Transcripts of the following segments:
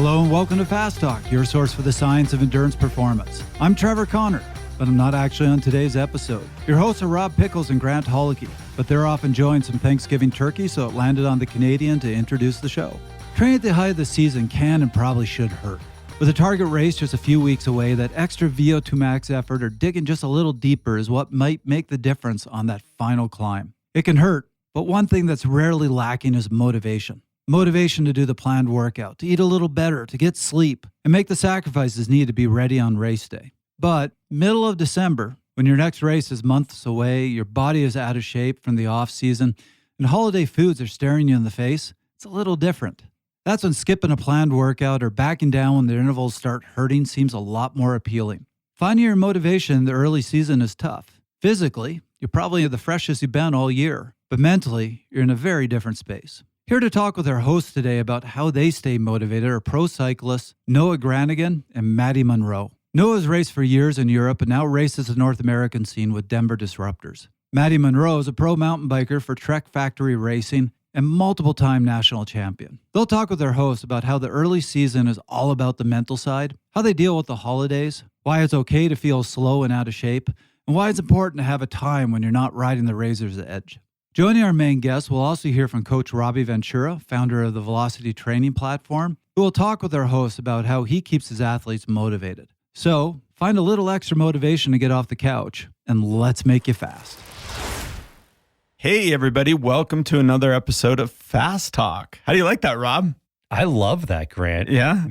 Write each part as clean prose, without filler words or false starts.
Hello and welcome to Fast Talk, your source for the science of endurance performance. I'm Trevor Connor, but I'm not actually on today's episode. Your hosts are Rob Pickles and Grant Hollicky, but they're off enjoying some Thanksgiving turkey, so it landed on the Canadian to introduce the show. Training at the height of the season can and probably should hurt. With a target race just a few weeks away, that extra VO2 max effort or digging just a little deeper is what might make the difference on that final climb. It can hurt, but one thing that's rarely lacking is motivation. Motivation to do the planned workout, to eat a little better, to get sleep, and make the sacrifices needed to be ready on race day. But middle of December, when your next race is months away, your body is out of shape from the off-season, and holiday foods are staring you in the face, it's a little different. That's when skipping a planned workout or backing down when the intervals start hurting seems a lot more appealing. Finding your motivation in the early season is tough. Physically, you're probably the freshest you've been all year, but mentally, you're in a very different space. Here to talk with our hosts today about how they stay motivated are pro cyclists Noah Granigan and Maddie Monroe. Noah's raced for years in Europe and now races the North American scene with Denver Disruptors. Maddie Monroe is a pro mountain biker for Trek Factory Racing and multiple-time national champion. They'll talk with their hosts about how the early season is all about the mental side, how they deal with the holidays, why it's okay to feel slow and out of shape, and why it's important to have a time when you're not riding the razor's edge. Joining our main guest, we'll also hear from Coach Robbie Ventura, founder of the Velocity Training Platform, who will talk with our hosts about how he keeps his athletes motivated. So, find a little extra motivation to get off the couch, and let's make you fast. Hey, everybody. Welcome to another episode of Fast Talk. How do you like that, Rob? I love that, Grant. Yeah?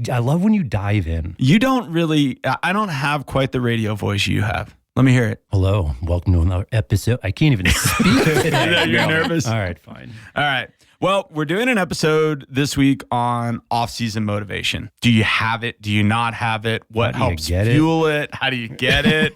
I love when you dive in. You don't really, I don't have quite the radio voice you have. Let me hear it. Hello, welcome to another episode. I can't even speak today. You're nervous? All right, fine. All right. Well, we're doing an episode this week on off-season motivation. Do you have it? Do you not have it? What helps fuel it? How do you get it?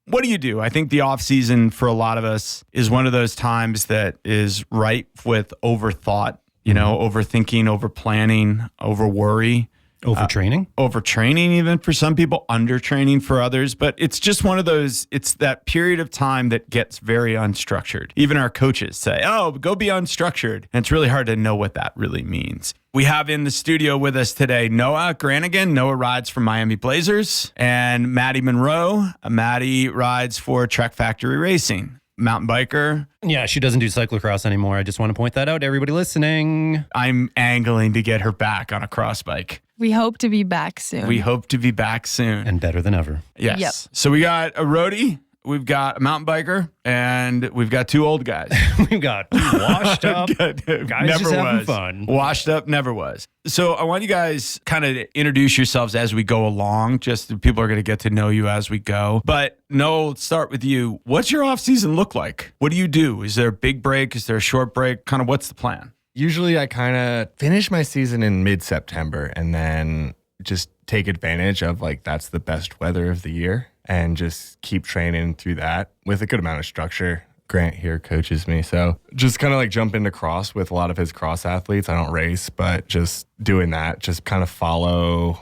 What do you do? I think the off-season for a lot of us is one of those times that is ripe with overthought, overthinking, over-planning, over-worry. Overtraining? Overtraining even for some people, undertraining for others. But it's just one of those, it's that period of time that gets very unstructured. Even our coaches say, oh, go be unstructured. And it's really hard to know what that really means. We have in the studio with us today Noah Granigan. Noah rides for Miami Blazers. And Maddie Monroe. Maddie rides for Trek Factory Racing. Mountain biker. Yeah, she doesn't do cyclocross anymore. I just want to point that out to everybody listening. I'm angling to get her back on a cross bike. We hope to be back soon. And better than ever. Yes. Yep. So we got a roadie, we've got a mountain biker, and we've got two old guys. We've got washed up guys never just having was. fun. Washed up, never was. So I want you guys kind of introduce yourselves as we go along. Just people are going to get to know you as we go. But Noel, let's start with you. What's your off season look like? What do you do? Is there a big break? Is there a short break? Kind of what's the plan? Usually I kind of finish my season in mid-September and then just take advantage of that's the best weather of the year and just keep training through that with a good amount of structure. Grant here coaches me. So just kind of jump into cross with a lot of his cross athletes. I don't race, but just doing that, just kind of follow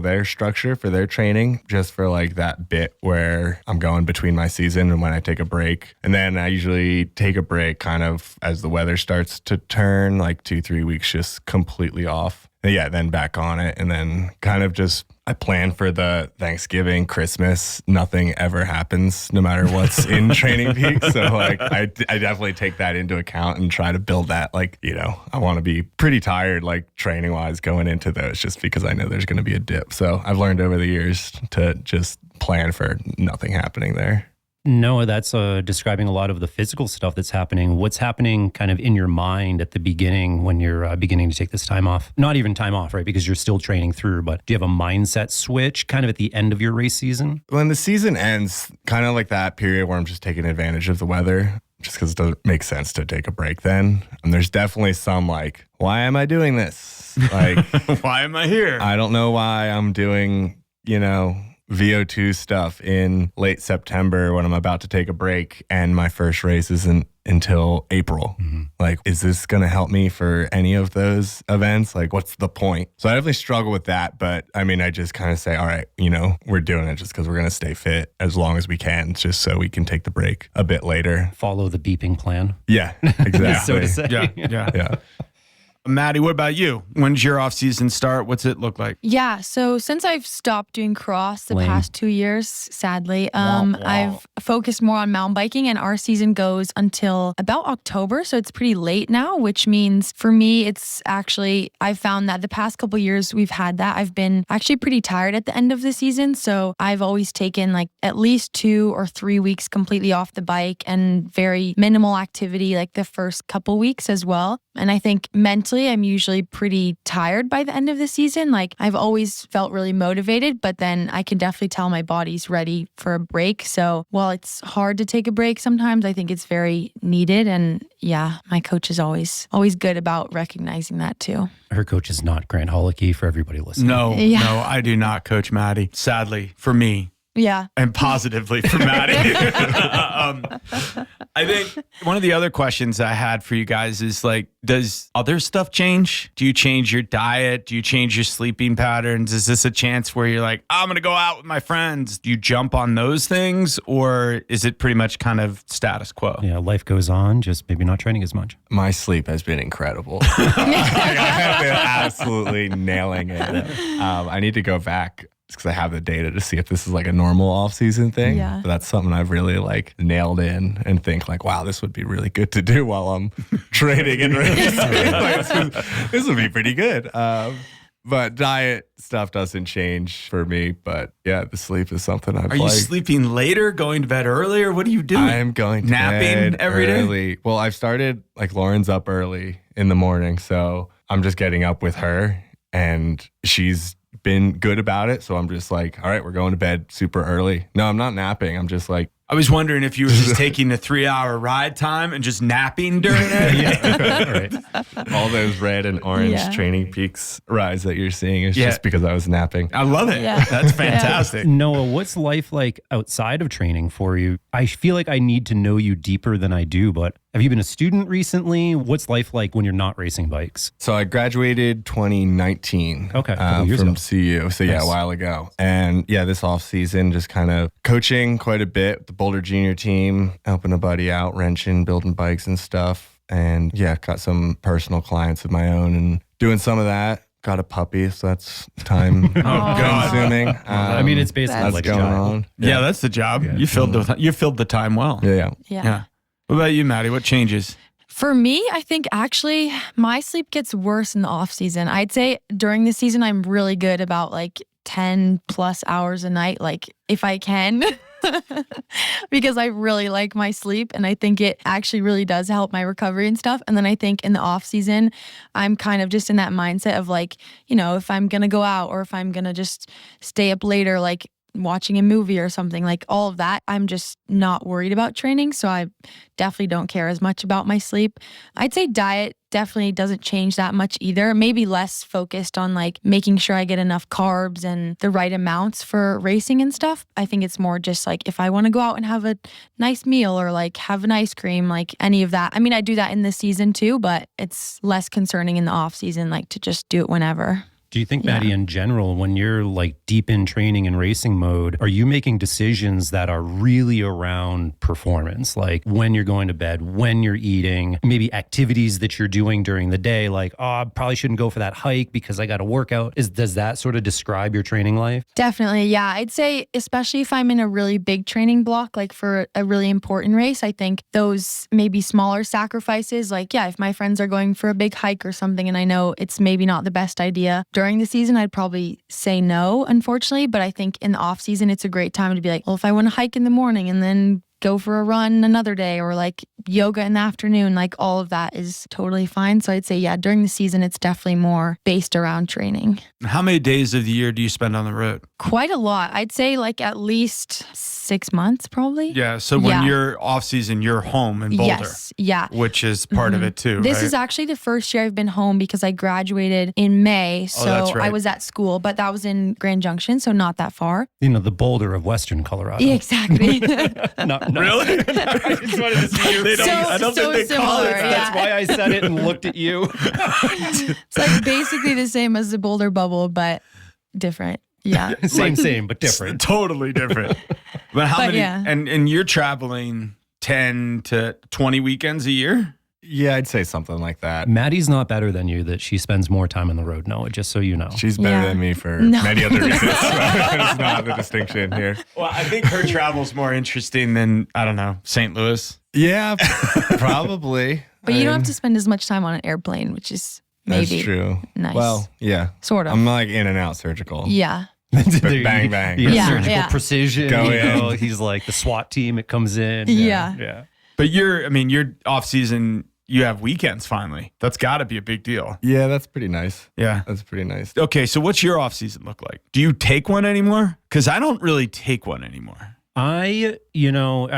their structure for their training, just for that bit where I'm going between my season and when I take a break. And then I usually take a break kind of as the weather starts to turn, 2-3 weeks just completely off. And then back on it. And then kind of just, I plan for the Thanksgiving, Christmas, nothing ever happens no matter what's in Training Peak. So I definitely take that into account and try to build that. I want to be pretty tired, training wise going into those just because I know there's going to be a dip. So I've learned over the years to just plan for nothing happening there. Noah, that's describing a lot of the physical stuff that's happening. What's happening kind of in your mind at the beginning when you're beginning to take this time off? Not even time off, right? Because you're still training through, but do you have a mindset switch kind of at the end of your race season? When the season ends, kind of that period where I'm just taking advantage of the weather, just because it doesn't make sense to take a break then. And there's definitely some why am I doing this? Why am I here? I don't know why I'm doing, VO2 stuff in late September when I'm about to take a break and my first race isn't until April. Mm-hmm. Is this going to help me for any of those events? What's the point? So I definitely struggle with that, but I just kind of say, all right, we're doing it just because we're going to stay fit as long as we can, just so we can take the break a bit later. Follow the beeping plan. Yeah, exactly. So to say. Yeah. Maddie, what about you? When's your off season start? What's it look like? Yeah, so since I've stopped doing cross the Lame. past 2 years, sadly, Wah. I've focused more on mountain biking, and our season goes until about October, so it's pretty late now, which means for me, it's actually, I've found that the past couple years we've had that, I've been actually pretty tired at the end of the season, so I've always taken like at least 2 or 3 weeks completely off the bike and very minimal activity like the first couple weeks as well. And I think mentally, I'm usually pretty tired by the end of the season. Like I've always felt really motivated, but then I can definitely tell my body's ready for a break. So while it's hard to take a break sometimes, I think it's very needed. And yeah, my coach is always good about recognizing that too. Her coach is not Grant Holicky for everybody listening. No, Yeah. no, I do not coach Maddie. Sadly, for me. Yeah. And positively for Maddie. I think one of the other questions I had for you guys is like, does other stuff change? Do you change your diet? Do you change your sleeping patterns? Is this a chance where you're like, I'm going to go out with my friends? Do you jump on those things, or is it pretty much kind of status quo? Yeah, life goes on, just maybe not training as much. My sleep has been incredible. I've been absolutely nailing it. I need to go back because I have the data to see if this is like a normal off-season thing. Yeah. But that's something I've really like nailed in and think like, wow, this would be really good to do while I'm training and racing. Like, this would be pretty good. But diet stuff doesn't change for me. But yeah, the sleep is something I've Are you sleeping later, going to bed earlier? What are you doing? I'm going to napping bed every day? early. Well, I've started like Lauren's up early in the morning, so I'm just getting up with her, and she's been good about it. So I'm just like, all right, we're going to bed super early. No, I'm not napping. I'm just like, I was wondering if you were just taking the 3-hour ride time and just napping during it. Right. all those red and orange Yeah. Training Peaks rides that you're seeing is Yeah. just because I was napping. I love it. Yeah. That's fantastic. Noah, what's life like outside of training for you? I feel like I need to know you deeper than I do, but have you been a student recently? What's life like when you're not racing bikes? So I graduated 2019 Okay, a couple years from ago. CU. So yeah, Nice. a while ago. And yeah, this off season, just kind of coaching quite a bit with the Boulder Junior team, helping a buddy out, wrenching, building bikes and stuff. And yeah, got some personal clients of my own and doing some of that. Got a puppy, so that's time consuming. I mean, it's basically that's like a going job. on. Yeah, that's the job. You filled the time well. Yeah. Yeah. What about you, Maddie? What changes? For me, I think actually my sleep gets worse in the off season. I'd say during the season, I'm really good about like 10 plus hours a night, like if I can, because I really like my sleep and I think it actually really does help my recovery and stuff. And then I think in the off season, I'm kind of just in that mindset of like, you know, if I'm going to go out or if I'm going to just stay up later, like watching a movie or something, like all of that, I'm just not worried about training. So I definitely don't care as much about my sleep. I'd say diet definitely doesn't change that much either. Maybe less focused on like making sure I get enough carbs and the right amounts for racing and stuff. I think it's more just like if I want to go out and have a nice meal or like have an ice cream, like any of that. I mean, I do that in the season too, but it's less concerning in the off season, like to just do it whenever. Do you think, Maddie, in general, when you're like deep in training and racing mode, are you making decisions that are really around performance? Like when you're going to bed, when you're eating, maybe activities that you're doing during the day, like, oh, I probably shouldn't go for that hike because I got to work out. Does that sort of describe your training life? Definitely. Yeah. I'd say, especially if I'm in a really big training block, like for a really important race, I think those maybe smaller sacrifices, like, yeah, if my friends are going for a big hike or something and I know it's maybe not the best idea during the season, I'd probably say no, unfortunately. But I think in the off season, it's a great time to be like, well, if I want to hike in the morning and then go for a run another day or like yoga in the afternoon, like all of that is totally fine. So I'd say, yeah, during the season, it's definitely more based around training. How many days of the year do you spend on the road? Quite a lot. I'd say like at least 6 months, probably. Yeah. So when you're off season, you're home in Boulder. Yes. Yeah. Which is part of it too. This right? is actually the first year I've been home because I graduated in May. So that's right. I was at school, but that was in Grand Junction, so not that far. You know, the Boulder of Western Colorado. Yeah, exactly. Not Really? I just wanted to see you. They don't, I don't so think they call it similar, that. That's why I said it and looked at you. It's like basically the same as the Boulder bubble, but different. Yeah. Same, but different. Totally different. But how But many? yeah. And you're traveling 10 to 20 weekends a year? Yeah, I'd say something like that. Maddie's not better than you that she spends more time on the road, Noah, just so you know. She's better than me for many other reasons. It's not the distinction here. Well, I think her travel's more interesting than, I don't know, St. Louis. Yeah, probably. But you don't have to spend as much time on an airplane, which is maybe That's true. nice. Well, yeah. Sort of. I'm like in and out surgical. Yeah. But bang, bang. Yeah, Yeah, surgical yeah. precision. Go you know, in. he's like the SWAT team. It comes in. Yeah. But you're off season, you have weekends finally. That's got to be a big deal. Yeah, that's pretty nice. Yeah. That's pretty nice. Okay, so what's your off season look like? Do you take one anymore? Because I don't really take one anymore. I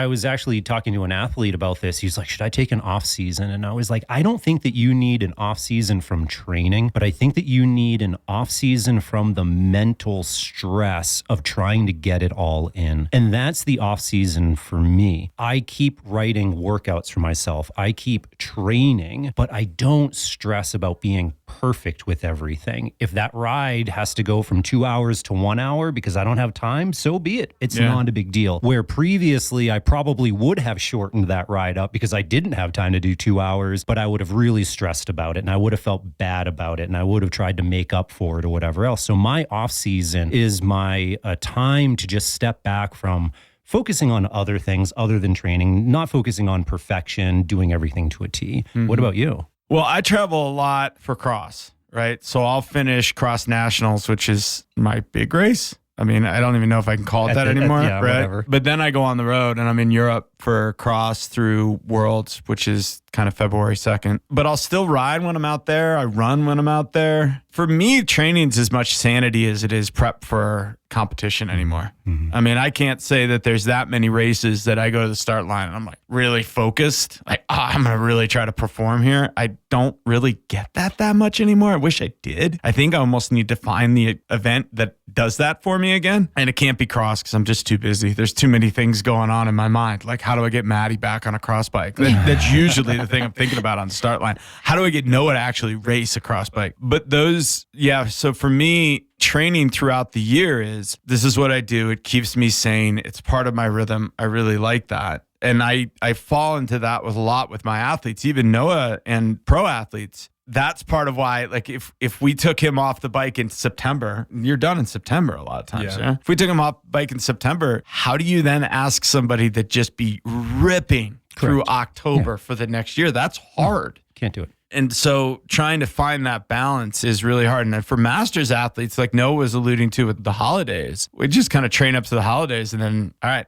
was actually talking to an athlete about this. He's like, should I take an off season? And I was like, I don't think that you need an off season from training, but I think that you need an off season from the mental stress of trying to get it all in. And that's the off season for me. I keep writing workouts for myself. I keep training, but I don't stress about being perfect with everything. If that ride has to go from 2 hours to 1 hour because I don't have time, so be it. It's not a big deal. Where previously I probably would have shortened that ride up because I didn't have time to do 2 hours, but I would have really stressed about it and I would have felt bad about it and I would have tried to make up for it or whatever else. So my off season is my time to just step back from focusing on other things other than training, not focusing on perfection, doing everything to a T. Mm-hmm. What about you? Well, I travel a lot for cross, right? So I'll finish cross nationals, which is my big race. I mean, I don't even know if I can call it that anymore, right? Whatever. But then I go on the road and I'm in Europe for cross through Worlds, which is kind of February 2nd. But I'll still ride when I'm out there. I run when I'm out there. For me, training's as much sanity as it is prep for competition anymore. Mm-hmm. I mean, I can't say that there's that many races that I go to the start line and I'm like really focused. Like, I'm going to really try to perform here. I don't really get that much anymore. I wish I did. I think I almost need to find the event that does that for me again. And it can't be cross because I'm just too busy. There's too many things going on in my mind. Like, how do I get Maddie back on a cross bike? That's usually the thing I'm thinking about on the start line. How do I get Noah to actually race a cross bike? But those, so for me, training throughout the year this is what I do. It keeps me sane. It's part of my rhythm. I really like that. And I fall into that with a lot with my athletes, even Noah and pro athletes. That's part of why, like, if we took him off the bike in September, you're done in September a lot of times. Yeah. If we took him off the bike in September, how do you then ask somebody to just be ripping through October for the next year? That's hard. Can't do it. And so trying to find that balance is really hard. And for masters athletes, like Noah was alluding to with the holidays, we just kind of train up to the holidays and then, all right,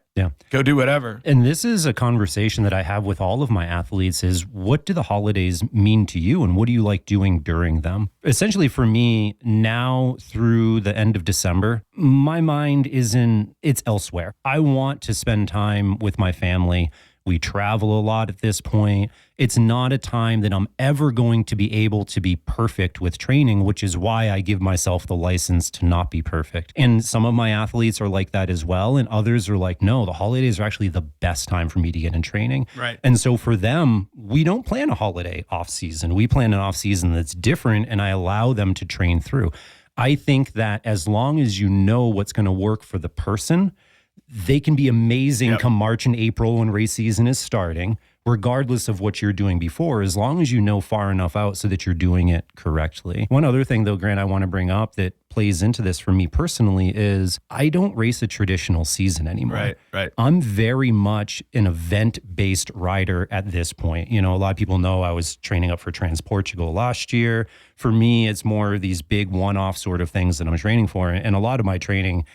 go do whatever. And this is a conversation that I have with all of my athletes is, what do the holidays mean to you and what do you like doing during them? Essentially for me, now through the end of December, my mind it's elsewhere. I want to spend time with my family. We travel a lot at this point. It's not a time that I'm ever going to be able to be perfect with training, which is why I give myself the license to not be perfect. And some of my athletes are like that as well. And others are like, no, the holidays are actually the best time for me to get in training. Right. And so for them, we don't plan a holiday off season. We plan an off season that's different and I allow them to train through. I think that as long as you know what's going to work for the person, they can be amazing come March and April when race season is starting, regardless of what you're doing before, as long as you know far enough out so that you're doing it correctly. One other thing, though, Grant, I want to bring up that plays into this for me personally is I don't race a traditional season anymore. Right. I'm very much an event-based rider at this point. You know, a lot of people know I was training up for Trans Portugal last year. For me, it's more these big one-off sort of things that I'm training for. And a lot of my training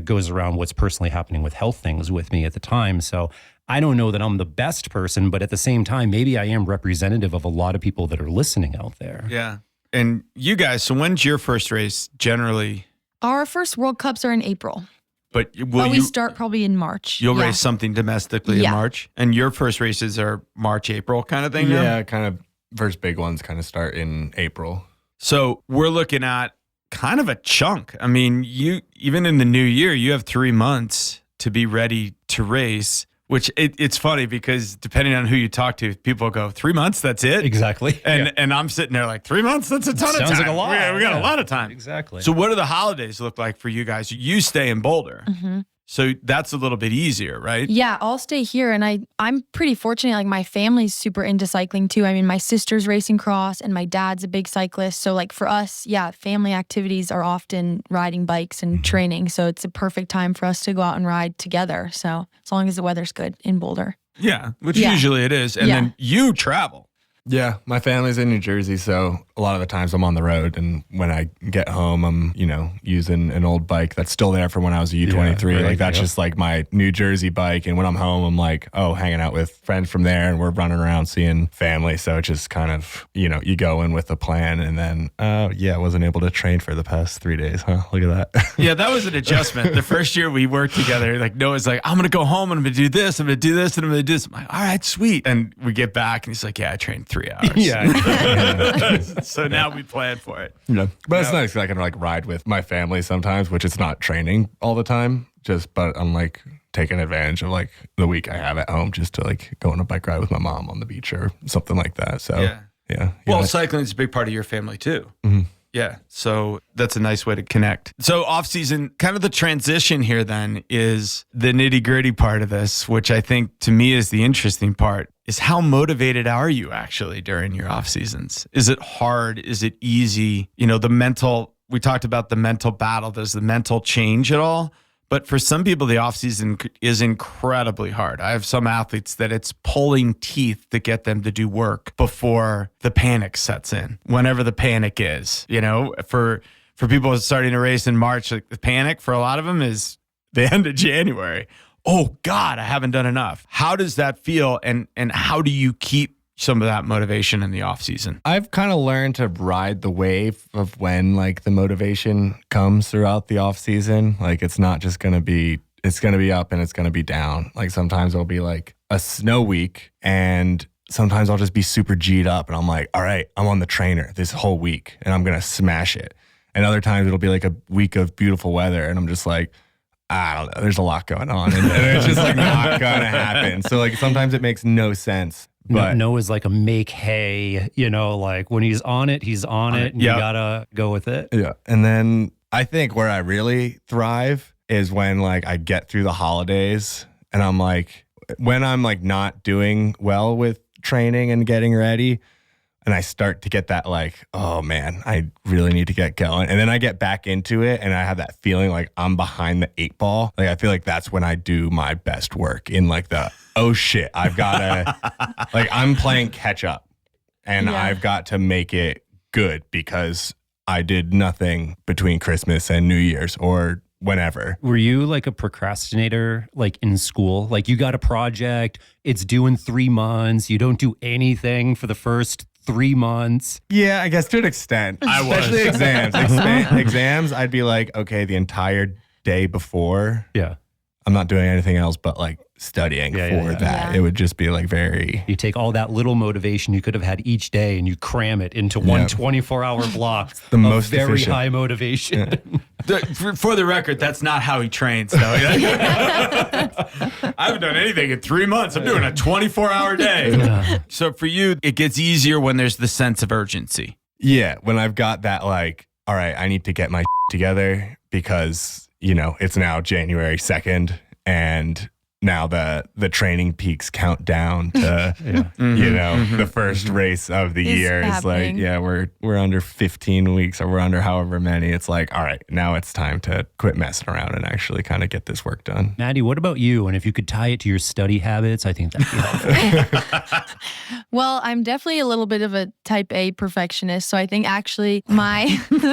goes around what's personally happening with health things with me at the time. So I don't know that I'm the best person, but at the same time, maybe I am representative of a lot of people that are listening out there. Yeah. And you guys, so when's your first race generally? Our first World Cups are in April. But we start probably in March. You'll race something domestically in March? And your first races are March, April kind of thing? Yeah, kind of. First big ones kind of start in April. So we're looking at kind of a chunk. I mean, even in the new year, you have 3 months to be ready to race, which it's funny because depending on who you talk to, people go, 3 months, that's it? Exactly. And I'm sitting there like, 3 months? That's a ton of time. Sounds like a lot. We got a lot of time. Exactly. So what do the holidays look like for you guys? You stay in Boulder. Mm-hmm. So that's a little bit easier, right? Yeah, I'll stay here. And I'm pretty fortunate. Like my family's super into cycling too. I mean, my sister's racing cross and my dad's a big cyclist. So like for us, yeah, family activities are often riding bikes and training. So it's a perfect time for us to go out and ride together. So as long as the weather's good in Boulder. Yeah, which usually it is. And then you travel. Yeah, my family's in New Jersey, so a lot of the times I'm on the road, and when I get home, I'm, using an old bike that's still there from when I was a U23. Yeah, right, that's just like my New Jersey bike, and when I'm home, I'm like, hanging out with friends from there, and we're running around seeing family, so it just kind of, you go in with a plan, and then, I wasn't able to train for the past 3 days, huh? Look at that. Yeah, that was an adjustment. The first year we worked together, like Noah's like, I'm going to go home and I'm going to do this, I'm going to do this, and I'm going to do this. I'm like, all right, sweet. And we get back and he's like, yeah, I trained 3 hours. Yeah. So now we plan for it. Yeah. But it's nice. I can like ride with my family sometimes, which it's not training all the time. But I'm like taking advantage of like the week I have at home just to like go on a bike ride with my mom on the beach or something like that. So yeah. Well, cycling is a big part of your family too. Mm-hmm. Yeah. So that's a nice way to connect. So off season, kind of the transition here then is the nitty gritty part of this, which I think to me is the interesting part, is how motivated are you actually during your off seasons? Is it hard? Is it easy? We talked about the mental battle. Does the mental change at all? But for some people, the off season is incredibly hard. I have some athletes that it's pulling teeth to get them to do work before the panic sets in, whenever the panic is. For people starting to race in March, like the panic for a lot of them is the end of January. Oh God, I haven't done enough. How does that feel? And how do you keep some of that motivation in the off season? I've kind of learned to ride the wave of when like the motivation comes throughout the off season. Like it's not just going to be, it's going to be up and it's going to be down. Like sometimes it'll be like a snow week and sometimes I'll just be super G'd up and I'm like, all right, I'm on the trainer this whole week and I'm going to smash it. And other times it'll be like a week of beautiful weather and I'm just like, I don't know, there's a lot going on and it's just like not going to happen. So like sometimes it makes no sense. But Noah's like a make hay, like when he's on it, he's on it. And you gotta go with it. Yeah. And then I think where I really thrive is when like I get through the holidays and I'm like, when I'm like not doing well with training and getting ready, and I start to get that like, oh man, I really need to get going. And then I get back into it and I have that feeling like I'm behind the 8 ball. Like I feel like that's when I do my best work in like the, oh shit, I've got to, like I'm playing catch up and I've got to make it good because I did nothing between Christmas and New Year's or whenever. Were you like a procrastinator, like in school? Like you got a project, it's due in 3 months, you don't do anything for the first 3 months. Yeah, I guess to an extent. I was. Especially exams. Exams, I'd be like, okay, the entire day before, I'm not doing anything else but like studying for that. Yeah. It would just be like very... You take all that little motivation you could have had each day and you cram it into one 24-hour block the of most very efficient. high motivation. For the record, that's not how he trains, though. I haven't done anything in 3 months. I'm doing a 24-hour day. So for you, it gets easier when there's the sense of urgency. Yeah, when I've got that like, all right, I need to get my together because, it's now January 2nd and now the training peaks count down to, the first race of the year is like, we're under 15 weeks or we're under however many. It's like, all right, now it's time to quit messing around and actually kind of get this work done. Maddie, what about you? And if you could tie it to your study habits, I think that'd be helpful. Well, I'm definitely a little bit of a type A perfectionist. So I think actually my, my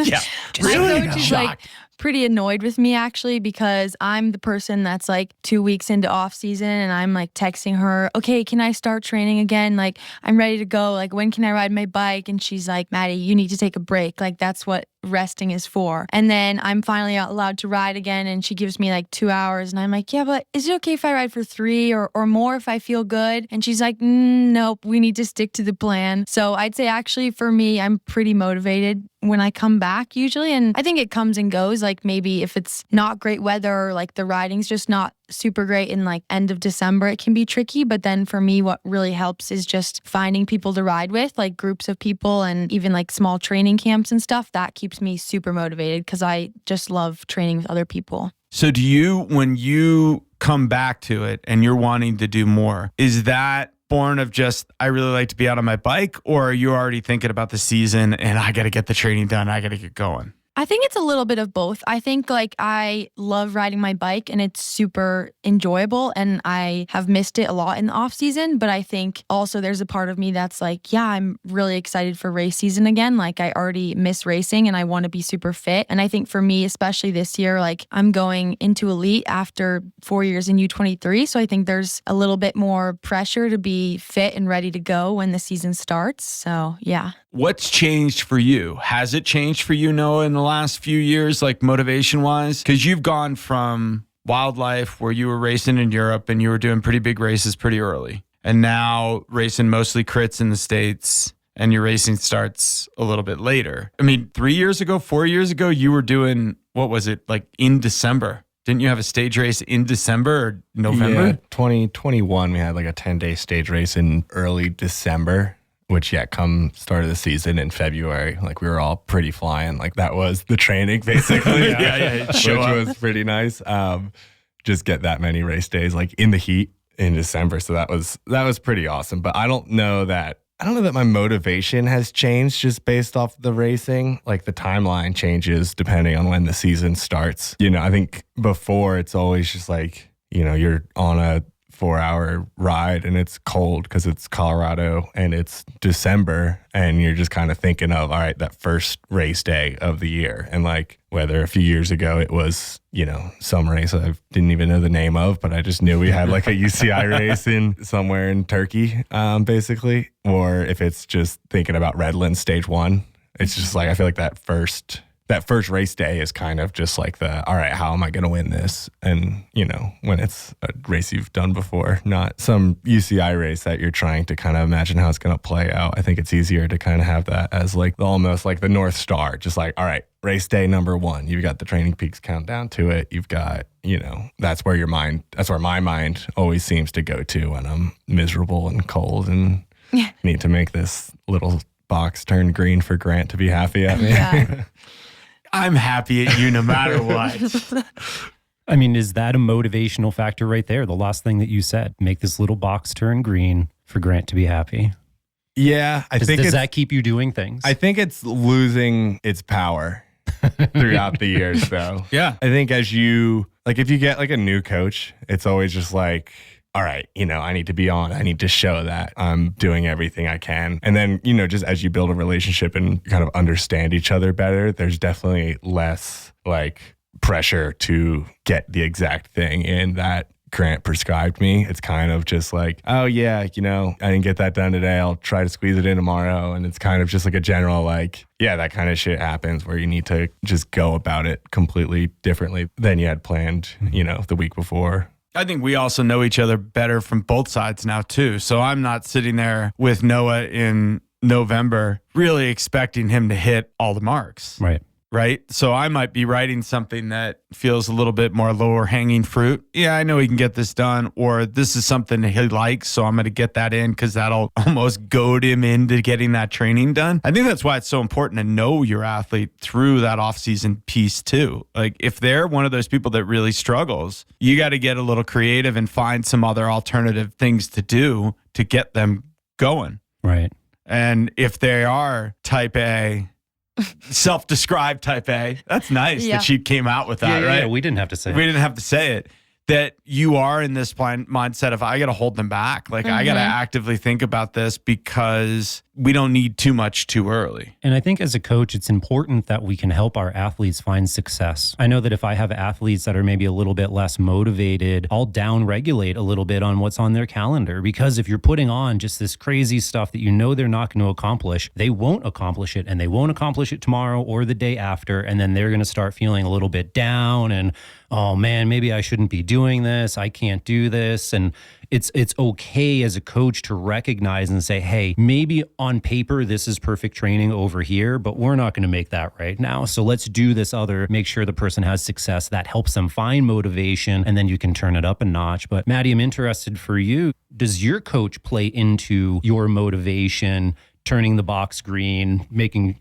coach is like pretty annoyed with me actually because I'm the person that's like 2 weeks into off season and I'm like texting her, okay, can I start training again? Like I'm ready to go. Like when can I ride my bike? And she's like, Maddie, you need to take a break. Like that's what resting is for. And then I'm finally allowed to ride again and she gives me like 2 hours and I'm like, yeah, but is it okay if I ride for 3 or more if I feel good? And she's like, nope, we need to stick to the plan. So I'd say actually for me, I'm pretty motivated when I come back usually. And I think it comes and goes. Like maybe if it's not great weather or like the riding's just not super great in like end of December, it can be tricky. But then for me, what really helps is just finding people to ride with, like groups of people and even like small training camps and stuff. That keeps me super motivated because I just love training with other people. So do you, when you come back to it and you're wanting to do more, is that born of just, I really like to be out on my bike, or are you already thinking about the season and I got to get the training done, I got to get going? I think it's a little bit of both. I think like I love riding my bike and it's super enjoyable and I have missed it a lot in the off season. But I think also there's a part of me that's like, yeah, I'm really excited for race season again. Like I already miss racing and I want to be super fit. And I think for me, especially this year, like I'm going into elite after 4 years in U23. So I think there's a little bit more pressure to be fit and ready to go when the season starts. So yeah. What's changed for you? Has it changed for you, Noah, in the last few years, like motivation wise? Because you've gone from wildlife where you were racing in Europe and you were doing pretty big races pretty early, and now racing mostly crits in the States and your racing starts a little bit later. I mean, 3 years ago, 4 years ago, you were doing, what was it, like in December? Didn't you have a stage race in December or November? Yeah, 2021, we had like a 10-day stage race in early December. Which, come start of the season in February, like we were all pretty flying. Like that was the training basically. Which was pretty nice. Just get that many race days like in the heat in December. So that was pretty awesome. But I don't know that my motivation has changed just based off the racing. Like the timeline changes depending on when the season starts. I think before it's always just like, you're on a 4-hour ride and it's cold because it's Colorado and it's December and you're just kind of thinking of, all right, that first race day of the year. And like whether a few years ago it was, some race I didn't even know the name of, but I just knew we had like a UCI race in somewhere in Turkey, basically. Or if it's just thinking about Redlands stage 1, it's just like, I feel like that first race day is kind of just like all right, how am I going to win this? And, when it's a race you've done before, not some UCI race that you're trying to kind of imagine how it's going to play out. I think it's easier to kind of have that as like almost like the North Star, just like, all right, race day number 1, you've got the Training Peaks countdown to it. You've got, that's where my mind always seems to go to when I'm miserable and cold and need to make this little box turn green for Grant to be happy at me. Yeah. I'm happy at you no matter what. I mean, is that a motivational factor right there? The last thing that you said, make this little box turn green for Grant to be happy. Yeah, does that keep you doing things? I think it's losing its power throughout the years, though. Yeah. I think as you, like if you get like a new coach, it's always just like, all right, I need to be on. I need to show that I'm doing everything I can. And then, just as you build a relationship and kind of understand each other better, there's definitely less like pressure to get the exact thing in that Grant prescribed me. It's kind of just like, oh yeah, I didn't get that done today. I'll try to squeeze it in tomorrow. And it's kind of just like a general like, yeah, that kind of shit happens where you need to just go about it completely differently than you had planned, the week before. I think we also know each other better from both sides now too. So I'm not sitting there with Noah in November really expecting him to hit all the marks. Right. So I might be writing something that feels a little bit more lower hanging fruit. Yeah, I know he can get this done, or this is something that he likes, so I'm going to get that in because that'll almost goad him into getting that training done. I think that's why it's so important to know your athlete through that off-season piece too. Like if they're one of those people that really struggles, you got to get a little creative and find some other alternative things to do to get them going. Right. And if they are type A, self-described type A. That's nice that she came out with that, right? Yeah, we didn't have to say We didn't have to say it. That you are in this mindset of, I got to hold them back. Like, I got to actively think about this because we don't need too much too early. And I think as a coach, it's important that we can help our athletes find success. I know that if I have athletes that are maybe a little bit less motivated, I'll down-regulate a little bit on what's on their calendar. Because if you're putting on just this crazy stuff that they're not going to accomplish, they won't accomplish it. And they won't accomplish it tomorrow or the day after. And then they're going to start feeling a little bit down and, oh man, maybe I shouldn't be doing this. I can't do this. And it's okay as a coach to recognize and say, hey, maybe on paper, this is perfect training over here, but we're not going to make that right now. So let's do this other, make sure the person has success. That helps them find motivation, and then you can turn it up a notch. But Maddie, I'm interested for you. Does your coach play into your motivation turning the box green, making,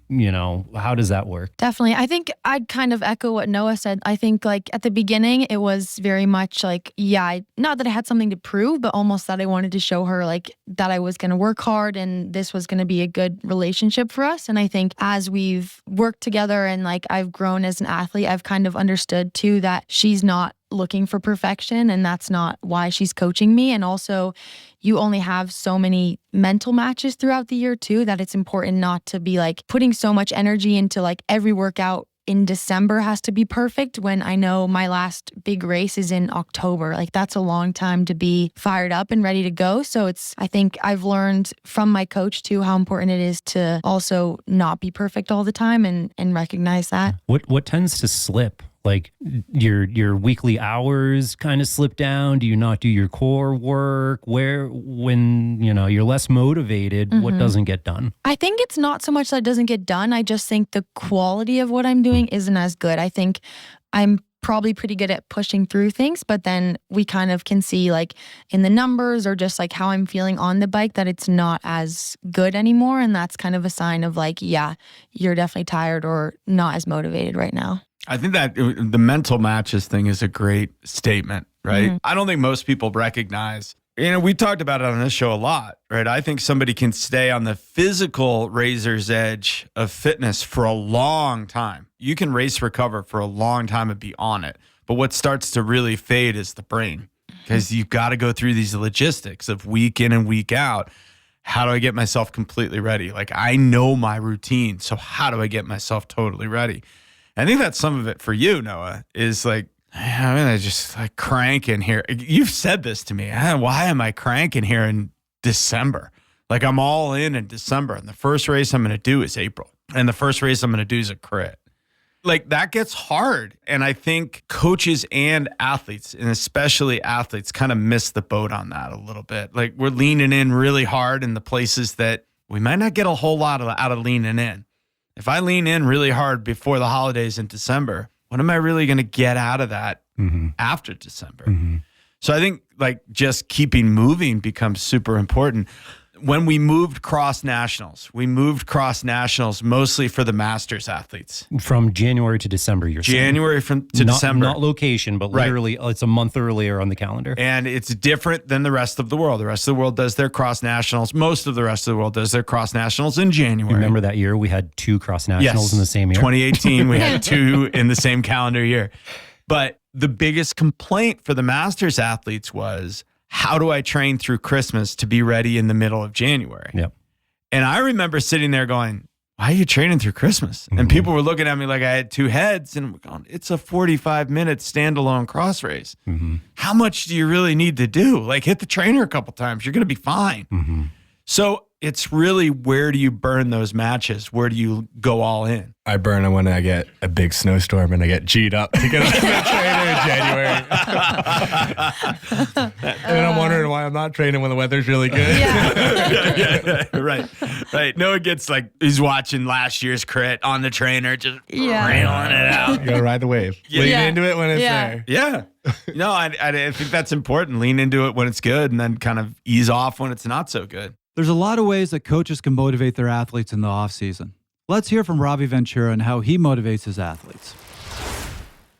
how does that work? Definitely. I think I'd kind of echo what Noah said. I think like at the beginning, it was very much like, not that I had something to prove, but almost that I wanted to show her like that I was going to work hard and this was going to be a good relationship for us. And I think as we've worked together and like I've grown as an athlete, I've kind of understood too that she's not looking for perfection and that's not why she's coaching me. And also you only have so many mental matches throughout the year too, that it's important not to be like putting so much energy into like every workout in December has to be perfect when I know my last big race is in October. Like that's a long time to be fired up and ready to go. So I think I've learned from my coach too how important it is to also not be perfect all the time and recognize that. What tends to slip? Like your weekly hours kind of slip down? Do you not do your core work? When you're less motivated, what doesn't get done? I think it's not so much that it doesn't get done. I just think the quality of what I'm doing isn't as good. I think I'm probably pretty good at pushing through things, but then we kind of can see like in the numbers or just like how I'm feeling on the bike that it's not as good anymore. And that's kind of a sign of like, you're definitely tired or not as motivated right now. I think that the mental matches thing is a great statement, right? I don't think most people recognize, we talked about it on this show a lot, right? I think somebody can stay on the physical razor's edge of fitness for a long time. You can race recover for a long time and be on it. But what starts to really fade is the brain, because you've got to go through these logistics of week in and week out. How do I get myself completely ready? Like I know my routine. So how do I get myself totally ready? I think that's some of it for you, Noah, is like, I just like cranking here. You've said this to me. Why am I cranking here in December? Like I'm all in December. And the first race I'm going to do is April. And the first race I'm going to do is a crit. Like that gets hard. And I think coaches and athletes, and especially athletes, kind of miss the boat on that a little bit. Like we're leaning in really hard in the places that we might not get a whole lot out of leaning in. If I lean in really hard before the holidays in December, what am I really going to get out of that after December? So I think like just keeping moving becomes super important. When we moved cross nationals mostly for the Masters athletes. From January to December, you're saying? January to December. Not location, but literally it's a month earlier on the calendar. And it's different than the rest of the world. The rest of the world does their cross nationals. Most of the rest of the world does their cross nationals in January. You remember that year we had 2 cross nationals in the same year? 2018, we had 2 in the same calendar year. But the biggest complaint for the Masters athletes was, how do I train through Christmas to be ready in the middle of January? Yep. And I remember sitting there going, why are you training through Christmas? And people were looking at me like I had 2 heads, and we're going, it's a 45-minute standalone cross race. How much do you really need to do? Like hit the trainer a couple times. You're going to be fine. So it's really, where do you burn those matches? Where do you go all in? I burn them when I get a big snowstorm and I get G'd up to get on the trainer in January. And then I'm wondering why I'm not training when the weather's really good. Right. Noah gets like, he's watching last year's crit on the trainer, just railing it out. You gotta ride the wave. Lean into it when it's there. Yeah. No, I think that's important. Lean into it when it's good and then kind of ease off when it's not so good. There's a lot of ways that coaches can motivate their athletes in the offseason. Let's hear from Robbie Ventura and how he motivates his athletes.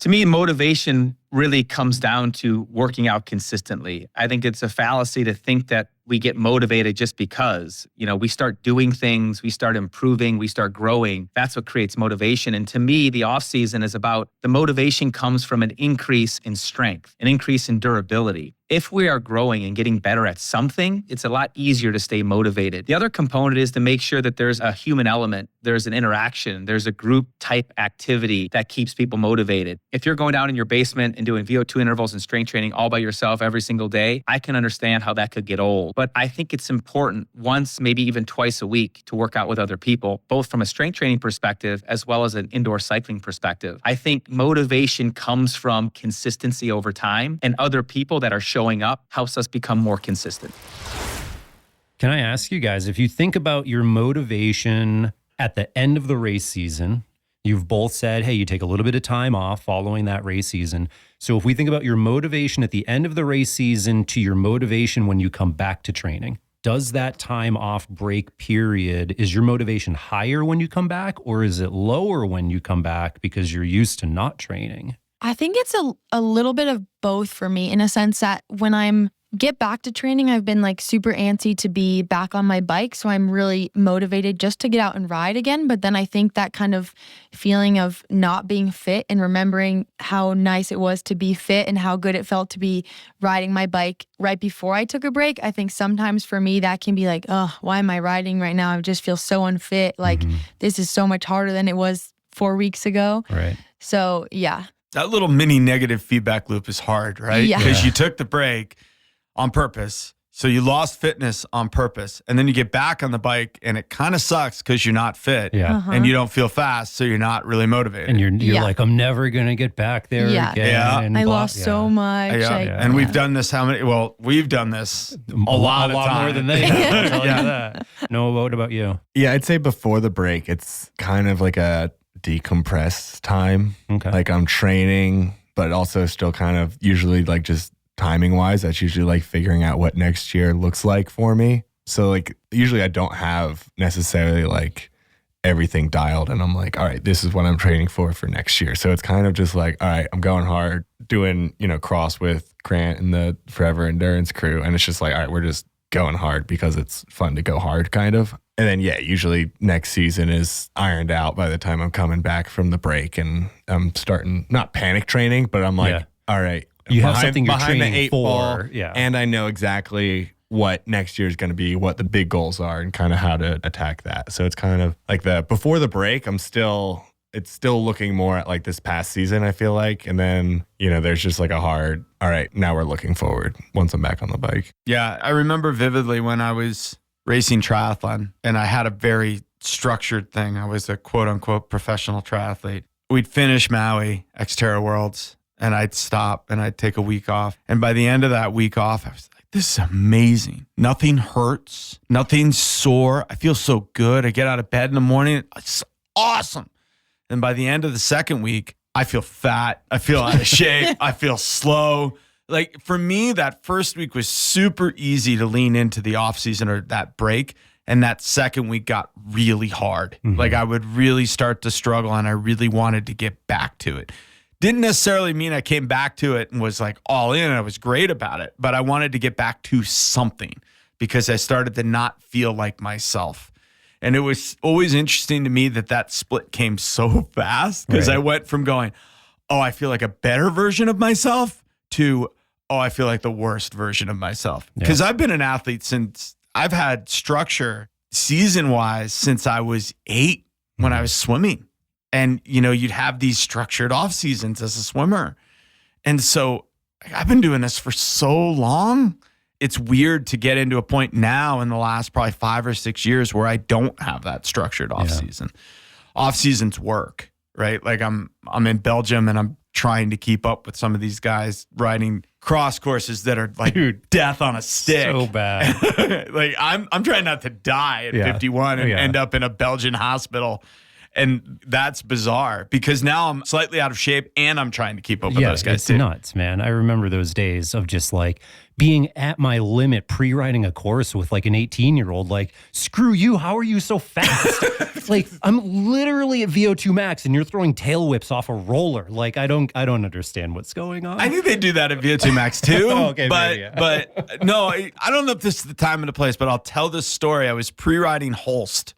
To me, motivation really comes down to working out consistently. I think it's a fallacy to think that we get motivated just because, we start doing things, we start improving, we start growing. That's what creates motivation. And to me, the off season is about, the motivation comes from an increase in strength, an increase in durability. If we are growing and getting better at something, it's a lot easier to stay motivated. The other component is to make sure that there's a human element, there's an interaction, there's a group type activity that keeps people motivated. If you're going down in your basement and doing VO2 intervals and strength training all by yourself every single day, I can understand how that could get old. But I think it's important once, maybe even twice a week, to work out with other people, both from a strength training perspective as well as an indoor cycling perspective. I think motivation comes from consistency over time, and other people that are showing up helps us become more consistent. Can I ask you guys, if you think about your motivation at the end of the race season, you've both said, hey, you take a little bit of time off following that race season. So if we think about your motivation at the end of the race season to your motivation when you come back to training, does that time off break period, is your motivation higher when you come back, or is it lower when you come back because you're used to not training? I think it's a little bit of both for me, in a sense that when I'm get back to training, I've been like super antsy to be back on my bike. So I'm really motivated just to get out and ride again. But then I think that kind of feeling of not being fit and remembering how nice it was to be fit and how good it felt to be riding my bike right before I took a break. I think sometimes for me that can be like, oh, why am I riding right now? I just feel so unfit. Like this is so much harder than it was 4 weeks ago. Right. So yeah. That little mini negative feedback loop is hard, right? Yeah. Because you took the break on purpose. So you lost fitness on purpose. And then you get back on the bike and it kind of sucks because you're not fit. Yeah. And you don't feel fast. So you're not really motivated. And you're Yeah. like, I'm never going to get back there Yeah. again. Yeah. And I blah- lost so much. Yeah. Like, And we've done this we've done this a lot of time. more than they have. I'll tell you that. No, what about you? Yeah, I'd say before the break, it's kind of like a decompress time. Okay. Like I'm training, but also still kind of usually like just timing wise, that's usually like figuring out what next year looks like for me. So like usually I don't have necessarily like everything dialed and I'm like, all right, this is what I'm training for next year. So it's kind of just like, all right, I'm going hard doing, cross with Grant and the Forever Endurance crew. And it's just like, all right, we're just going hard because it's fun to go hard kind of. And then, yeah, usually next season is ironed out by the time I'm coming back from the break and I'm starting, not panic training, but I'm like, all right, You have something you're behind the training 8 ball, for. Yeah. and I know exactly what next year is going to be, what the big goals are, and kind of how to attack that. So it's kind of like before the break, it's still looking more at like this past season, I feel like. And then, there's just like a hard, all right, now we're looking forward once I'm back on the bike. Yeah. I remember vividly when I was racing triathlon and I had a very structured thing. I was a quote unquote professional triathlete. We'd finish Maui, Xterra Worlds, and I'd stop and I'd take a week off. And by the end of that week off, I was like, this is amazing. Nothing hurts. Nothing's sore. I feel so good. I get out of bed in the morning. It's awesome. And by the end of the second week, I feel fat. I feel out of shape. I feel slow. Like for me, that first week was super easy to lean into the off season or that break. And that second week got really hard. Like I would really start to struggle and I really wanted to get back to it. Didn't necessarily mean I came back to it and was like all in and I was great about it, but I wanted to get back to something because I started to not feel like myself. And it was always interesting to me that split came so fast because I went from going, oh, I feel like a better version of myself to, oh, I feel like the worst version of myself. Because I've been an athlete since I've had structure season-wise since I was 8 when I was swimming. And, you'd have these structured off seasons as a swimmer. And so I've been doing this for so long. It's weird to get into a point now in the last probably 5 or 6 years where I don't have that structured off season. Off seasons work, right? Like I'm in Belgium and I'm trying to keep up with some of these guys riding cross courses that are like death on a stick. So bad. Like I'm trying not to die at 51 and end up in a Belgian hospital. And that's bizarre because now I'm slightly out of shape and I'm trying to keep up with those guys it's too. Nuts, man. I remember those days of just like being at my limit pre-riding a course with like an 18-year-old, like, screw you, how are you so fast? Like, I'm literally at VO2 max and you're throwing tail whips off a roller. Like, I don't understand what's going on. I think they do that at VO2 Max too. Okay, but maybe, yeah. but no, I don't know if this is the time and the place, but I'll tell this story. I was pre-riding Holst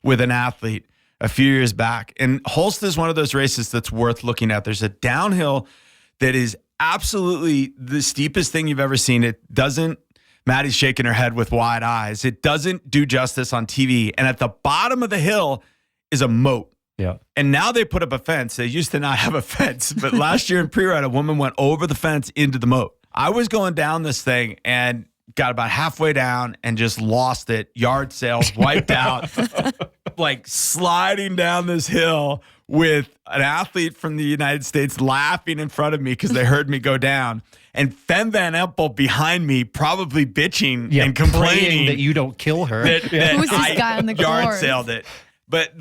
with an athlete a few years back. And Holst is one of those races that's worth looking at. There's a downhill that is absolutely the steepest thing you've ever seen. It doesn't, Maddie's shaking her head with wide eyes. It doesn't do justice on TV. And at the bottom of the hill is a moat. Yeah. And now they put up a fence. They used to not have a fence, but last year in pre-ride, a woman went over the fence into the moat. I was going down this thing and got about halfway down and just lost it. Yard sales wiped out, like sliding down this hill with an athlete from the United States laughing in front of me because they heard me go down. And Fem Van Empel behind me probably bitching and complaining that you don't kill her. that Who's this guy on the yard course? sailed it. But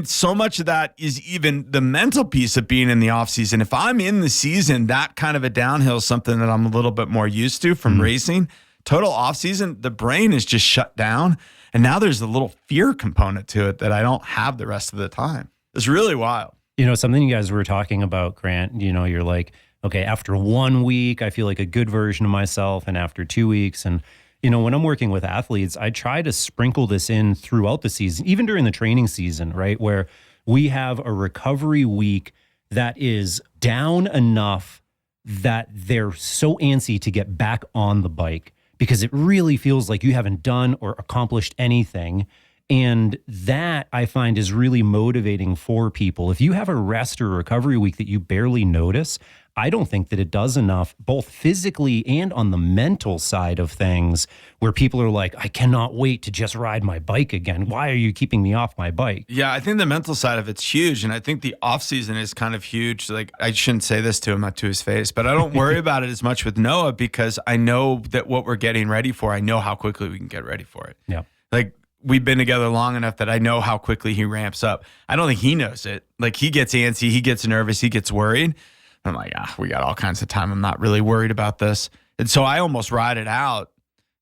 so much of that is even the mental piece of being in the off season. If I'm in the season, that kind of a downhill is something that I'm a little bit more used to from racing. total off season, the brain is just shut down. And now there's a little fear component to it that I don't have the rest of the time. It's really wild. Something you guys were talking about, Grant, you're like, okay, after 1 week, I feel like a good version of myself. And after 2 weeks, and when I'm working with athletes, I try to sprinkle this in throughout the season, even during the training season, right? Where we have a recovery week that is down enough that they're so antsy to get back on the bike because it really feels like you haven't done or accomplished anything. And that I find is really motivating for people. If you have a rest or recovery week that you barely notice, I don't think that it does enough, both physically and on the mental side of things, where people are like, I cannot wait to just ride my bike again. Why are you keeping me off my bike? Yeah, I think the mental side of it's huge. And I think the off season is kind of huge. Like, I shouldn't say this to him, not to his face, but I don't worry about it as much with Noah because I know that what we're getting ready for, I know how quickly we can get ready for it. Yeah. Like, we've been together long enough that I know how quickly he ramps up. I don't think he knows it. Like, he gets antsy, he gets nervous, he gets worried. I'm like, we got all kinds of time. I'm not really worried about this. And so I almost ride it out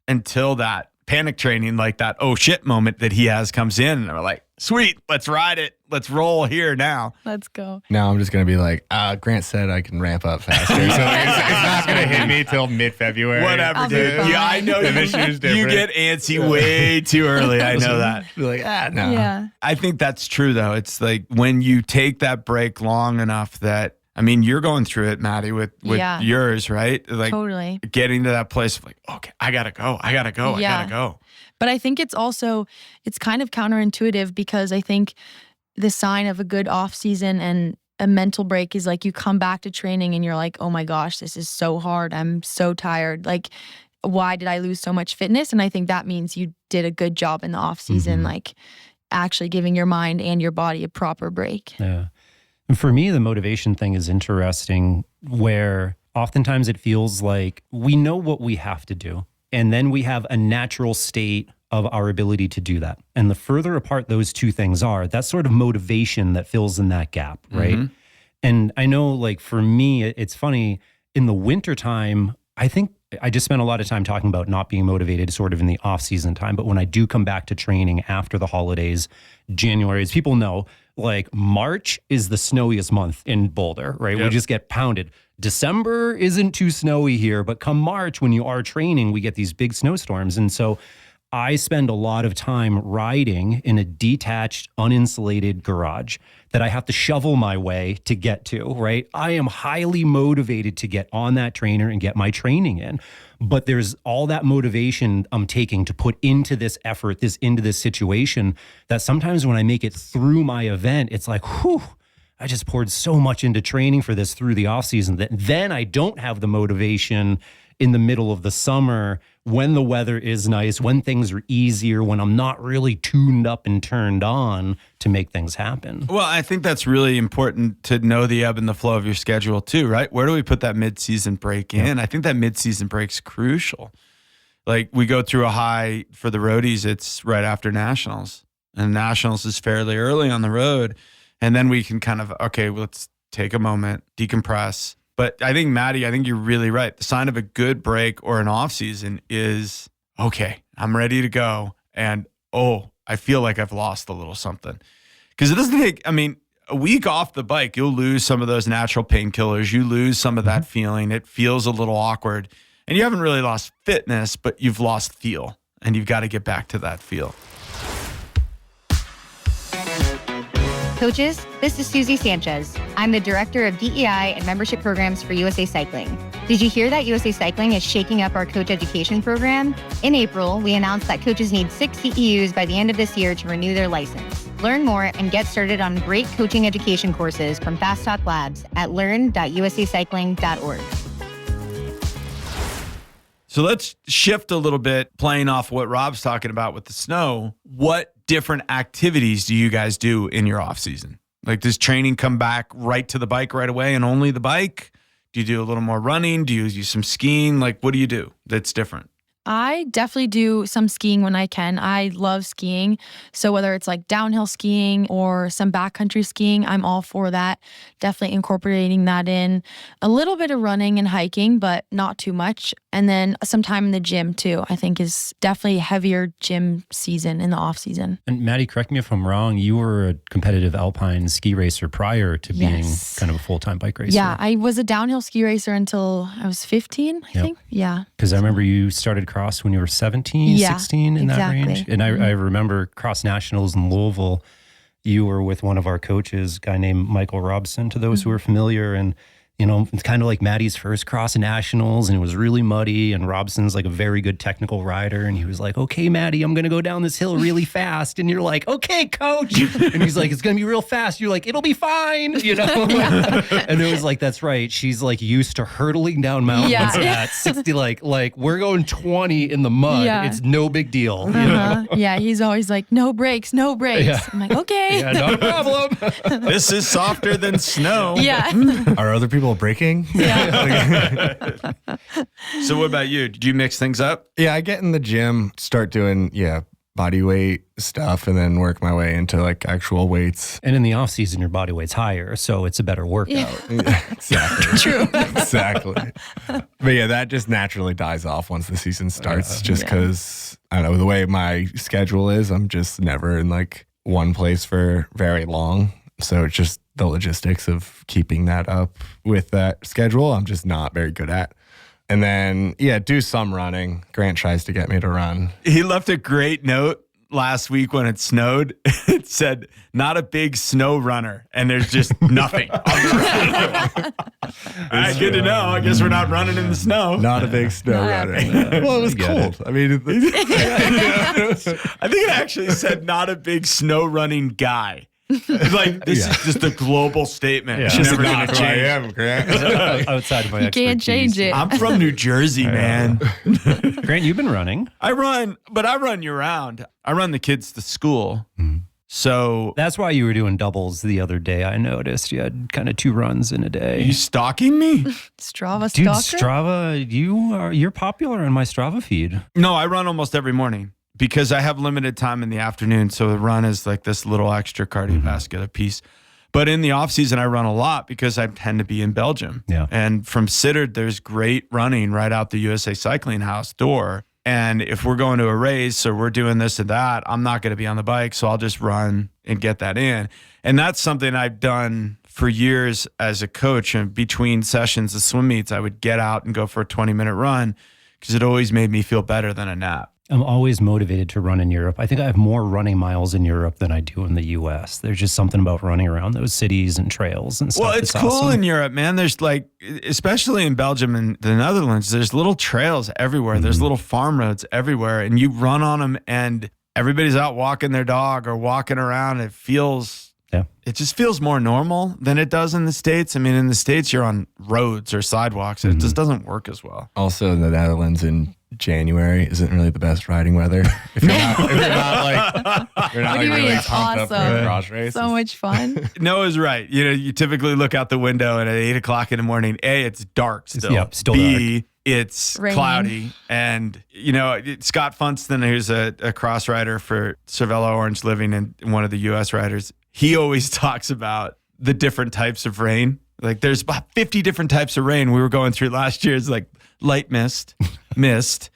until that panic training, like that oh shit moment that he has comes in. And I'm like, sweet, let's ride it. Let's roll here now. Let's go. Now I'm just going to be like, Grant said I can ramp up faster. So it's not going to hit me till mid-February. Whatever, dude. fine. Yeah, I know This year's different. you get antsy way too early. I know that. Be like, no. Yeah. I think that's true, though. It's like when you take that break long enough that, I mean, you're going through it, Maddie, with Yeah. yours, right? Like Totally. getting to that place of like, okay, I gotta go. I gotta go. But I think it's kind of counterintuitive because I think the sign of a good off season and a mental break is like you come back to training and you're like, oh my gosh, this is so hard. I'm so tired. Like, why did I lose so much fitness? And I think that means you did a good job in the off season, like actually giving your mind and your body a proper break. Yeah. And for me, the motivation thing is interesting where oftentimes it feels like we know what we have to do. And then we have a natural state of our ability to do that. And the further apart those two things are, that's sort of motivation that fills in that gap, right? Mm-hmm. And I know, like, for me, it's funny, in the wintertime, I think I just spent a lot of time talking about not being motivated sort of in the off-season time. But when I do come back to training after the holidays, January, as people know, like March is the snowiest month in Boulder, right? Yep. We just get pounded. December isn't too snowy here, but come March, when you are training, we get these big snowstorms. And so I spend a lot of time riding in a detached, uninsulated garage that I have to shovel my way to get to, right? I am highly motivated to get on that trainer and get my training in. But there's all that motivation I'm taking to put into this effort, into this situation, that sometimes when I make it through my event, it's like, whew, I just poured so much into training for this through the off season that then I don't have the motivation in the middle of the summer when the weather is nice, when things are easier, when I'm not really tuned up and turned on to make things happen. Well, I think that's really important to know the ebb and the flow of your schedule too, right? Where do we put that mid-season break in? I think that mid-season break's crucial. Like, we go through a high for the roadies, it's right after Nationals. And Nationals is fairly early on the road. And then we can kind of, okay, let's take a moment, decompress. But I think, Maddie, I think you're really right. The sign of a good break or an off season is, okay, I'm ready to go. And, I feel like I've lost a little something. Because it doesn't take, a week off the bike, you'll lose some of those natural painkillers. You lose some of that feeling. It feels a little awkward. And you haven't really lost fitness, but you've lost feel. And you've got to get back to that feel. Coaches, this is Susie Sanchez. I'm the Director of DEI and Membership Programs for USA Cycling. Did you hear that USA Cycling is shaking up our coach education program? In April, we announced that coaches need 6 CEUs by the end of this year to renew their license. Learn more and get started on great coaching education courses from Fast Talk Labs at learn.usacycling.org. So let's shift a little bit, playing off what Rob's talking about with the snow. What different activities do you guys do in your off season? Like, does training come back right to the bike right away and only the bike? Do you do a little more running? Do you use some skiing? Like, what do you do that's different? I definitely do some skiing when I can. I love skiing. So whether it's like downhill skiing or some backcountry skiing, I'm all for that. Definitely incorporating that in. A little bit of running and hiking, but not too much. And then some time in the gym too, I think is definitely a heavier gym season in the off season. And Maddie, correct me if I'm wrong, you were a competitive alpine ski racer prior to being Yes. kind of a full-time bike racer. Yeah, I was a downhill ski racer until I was 15, I think. Yeah. Because I remember you started cross when you were 17, Yeah, 16 in exactly. that range. And I remember cross nationals in Louisville. You were with one of our coaches, a guy named Michael Robson, to those who are familiar. And, you know, it's kind of like Maddie's first cross nationals, and it was really muddy. And Robson's like a very good technical rider. And he was like, okay, Maddie, I'm going to go down this hill really fast. And you're like, okay, coach. And he's like, it's going to be real fast. You're like, it'll be fine. You know? And it was like, that's right. She's like used to hurtling down mountains at 60, like we're going 20 in the mud. Yeah. It's no big deal. You know? Yeah, he's always like, no brakes, no brakes. Yeah. I'm like, okay. Yeah, no problem. This is softer than snow. Yeah. Are other people breaking? So what about you? Did you mix things up? Yeah, I get in the gym, start doing, body weight stuff, and then work my way into like actual weights. And in the off season, your body weight's higher, so it's a better workout. Exactly. True. Exactly. But yeah, that just naturally dies off once the season starts, just because, I don't know, the way my schedule is, I'm just never in like one place for very long. So it's just the logistics of keeping that up with that schedule, I'm just not very good at. And then, do some running. Grant tries to get me to run. He left a great note last week when it snowed. It said, not a big snow runner. And there's just nothing on the road. All right, good to know. I guess we're not running in the snow. Not a big snow runner. Well, it was cold. I mean, I think it actually said, not a big snow running guy. Like, this is just a global statement. Yeah. It's just never going not to who I change. am, Grant. Outside of my You can't expertise. change it. I'm from New Jersey, man. Grant, you've been running. I run year round. I run the kids to school. So That's why you were doing doubles the other day. I noticed you had kind of 2 runs in a are day. you stalking me? Strava Dude, stalker? Strava, you're popular on my Strava feed. No, I run almost every morning because I have limited time in the afternoon. So the run is like this little extra cardiovascular piece. But in the off season, I run a lot because I tend to be in Belgium. Yeah. And from Sittard, there's great running right out the USA Cycling House door. And if we're going to a race or we're doing this and that, I'm not going to be on the bike. So I'll just run and get that in. And that's something I've done for years as a coach. And between sessions of swim meets, I would get out and go for a 20-minute run because it always made me feel better than a nap. I'm always motivated to run in Europe. I think I have more running miles in Europe than I do in the U.S. There's just something about running around those cities and trails and stuff. Well, it's that's cool awesome. in Europe, man. There's like, especially in Belgium and the Netherlands, there's little trails everywhere. There's little farm roads everywhere, and you run on them, and everybody's out walking their dog or walking around. It just feels more normal than it does in the States. I mean, in the States, you're on roads or sidewalks. It just doesn't work as well. Also, in the Netherlands in January isn't really the best riding weather. If you're not What do you mean? really It's pumped up for a awesome. cross race. So much fun. Noah's right. You know, you typically look out the window and at 8 o'clock in the morning, A, it's dark still. Yep, still B, it's Raining. cloudy. And, you know, Scott Funston, who's a cross rider for Cervelo Orange Living and one of the U.S. riders, he always talks about the different types of rain. Like there's about 50 different types of rain we were going through last year. It's like light mist, mist.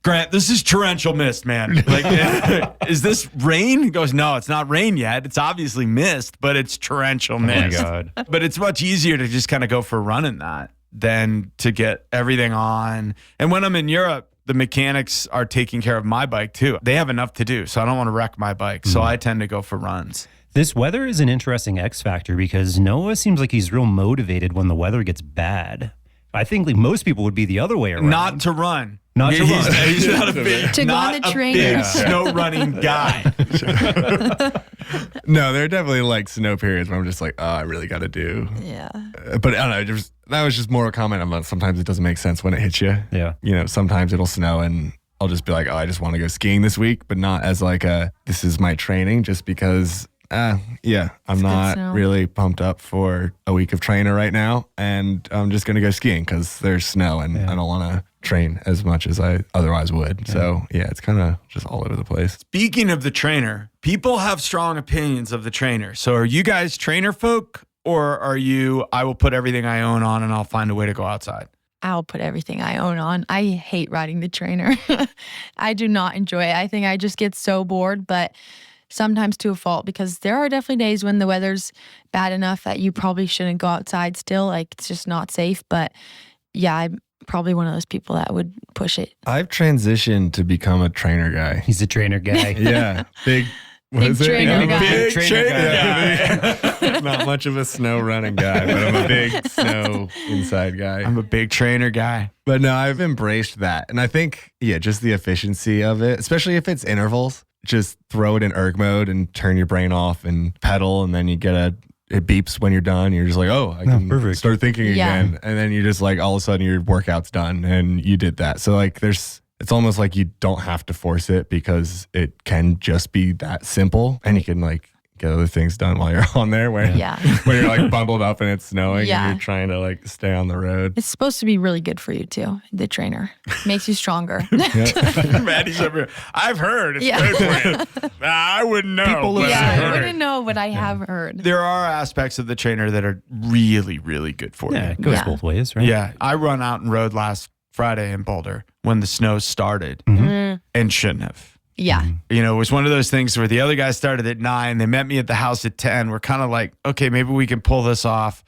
Grant, this is torrential mist, man. Like, is this rain? He goes, no, it's not rain yet. It's obviously mist, but it's torrential mist. Oh my God. But it's much easier to just kind of go for a run in that than to get everything on. And when I'm in Europe, the mechanics are taking care of my bike too. They have enough to do, so I don't want to wreck my bike. So I tend to go for runs. This weather is an interesting X factor because Noah seems like he's real motivated when the weather gets bad. I think like most people would be the other way around. Not to run. Not to run. He's not a big, To go not on the a train. big Yeah. snow running guy. No, there are definitely like snow periods where I'm just like, oh, I really got to do. Yeah. But I don't know, that was just more a comment about sometimes it doesn't make sense when it hits you. Yeah. You know, sometimes it'll snow and I'll just be like, oh, I just want to go skiing this week, but not as like this is my training, just because, I'm not snow. really pumped up for a week of training right now. And I'm just going to go skiing because there's snow and I don't want to train as much as I otherwise would. So yeah, it's kind of just all over the place. Speaking of the trainer, people have strong opinions of the trainer. So are you guys trainer folk, or are you, I will put everything I own on and I'll find a way to go outside? I'll put everything I own on. I hate riding the trainer. I do not enjoy it. I think I just get so bored, but sometimes to a fault, because there are definitely days when the weather's bad enough that you probably shouldn't go outside still. Like, it's just not safe. But yeah, I'm probably one of those people that would push it. I've transitioned to become a trainer guy. He's a trainer guy. Yeah. Big trainer guy. Big trainer guy. Not much of a snow running guy, but I'm a big snow inside guy. I'm a big trainer guy. But no, I've embraced that. And I think, yeah, just the efficiency of it, especially if it's intervals, just throw it in erg mode and turn your brain off and pedal. And then you get it beeps when you're done. You're just like, I can start thinking again. And then you're just like, all of a sudden your workout's done and you did that. So like it's almost like you don't have to force it, because it can just be that simple, and you can like get other things done while you're on there when you're like bundled up and it's snowing and you're trying to like stay on the road. It's supposed to be really good for you too. The trainer makes you stronger. Maddie's over here. I've heard it's good for you. I wouldn't know. I wouldn't know, but I have heard. There are aspects of the trainer that are really, really good for you. Yeah, it goes both ways, right? Yeah. I run out and rode last Friday in Boulder when the snow started and shouldn't have. Yeah. You know, it was one of those things where the other guy started at 9. They met me at the house at 10. We're kind of like, okay, maybe we can pull this off.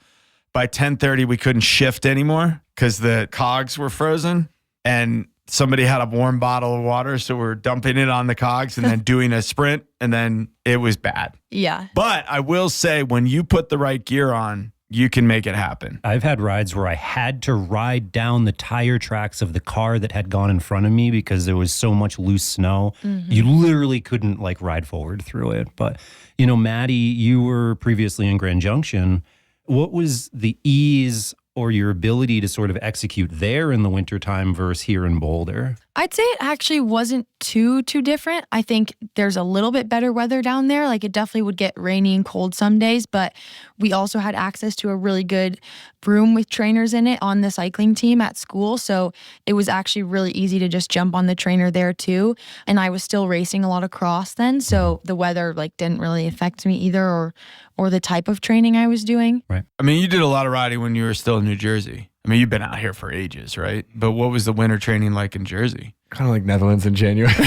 By 10:30, we couldn't shift anymore because the cogs were frozen, and somebody had a warm bottle of water. So we're dumping it on the cogs and then doing a sprint, and then it was bad. Yeah. But I will say, when you put the right gear on, you can make it happen. I've had rides where I had to ride down the tire tracks of the car that had gone in front of me because there was so much loose snow. You literally couldn't like ride forward through it. But, you know, Maddie, you were previously in Grand Junction. What was the ease or your ability to sort of execute there in the wintertime versus here in Boulder? I'd say it actually wasn't too different. I think there's a little bit better weather down there. Like, it definitely would get rainy and cold some days, but we also had access to a really good room with trainers in it on the cycling team at school. So it was actually really easy to just jump on the trainer there too. And I was still racing a lot of cross then. So the weather like didn't really affect me either, or the type of training I was doing. Right. I mean, you did a lot of riding when you were still in New Jersey. I mean, you've been out here for ages, right? But what was the winter training like in Jersey? Kind of like Netherlands in January. No,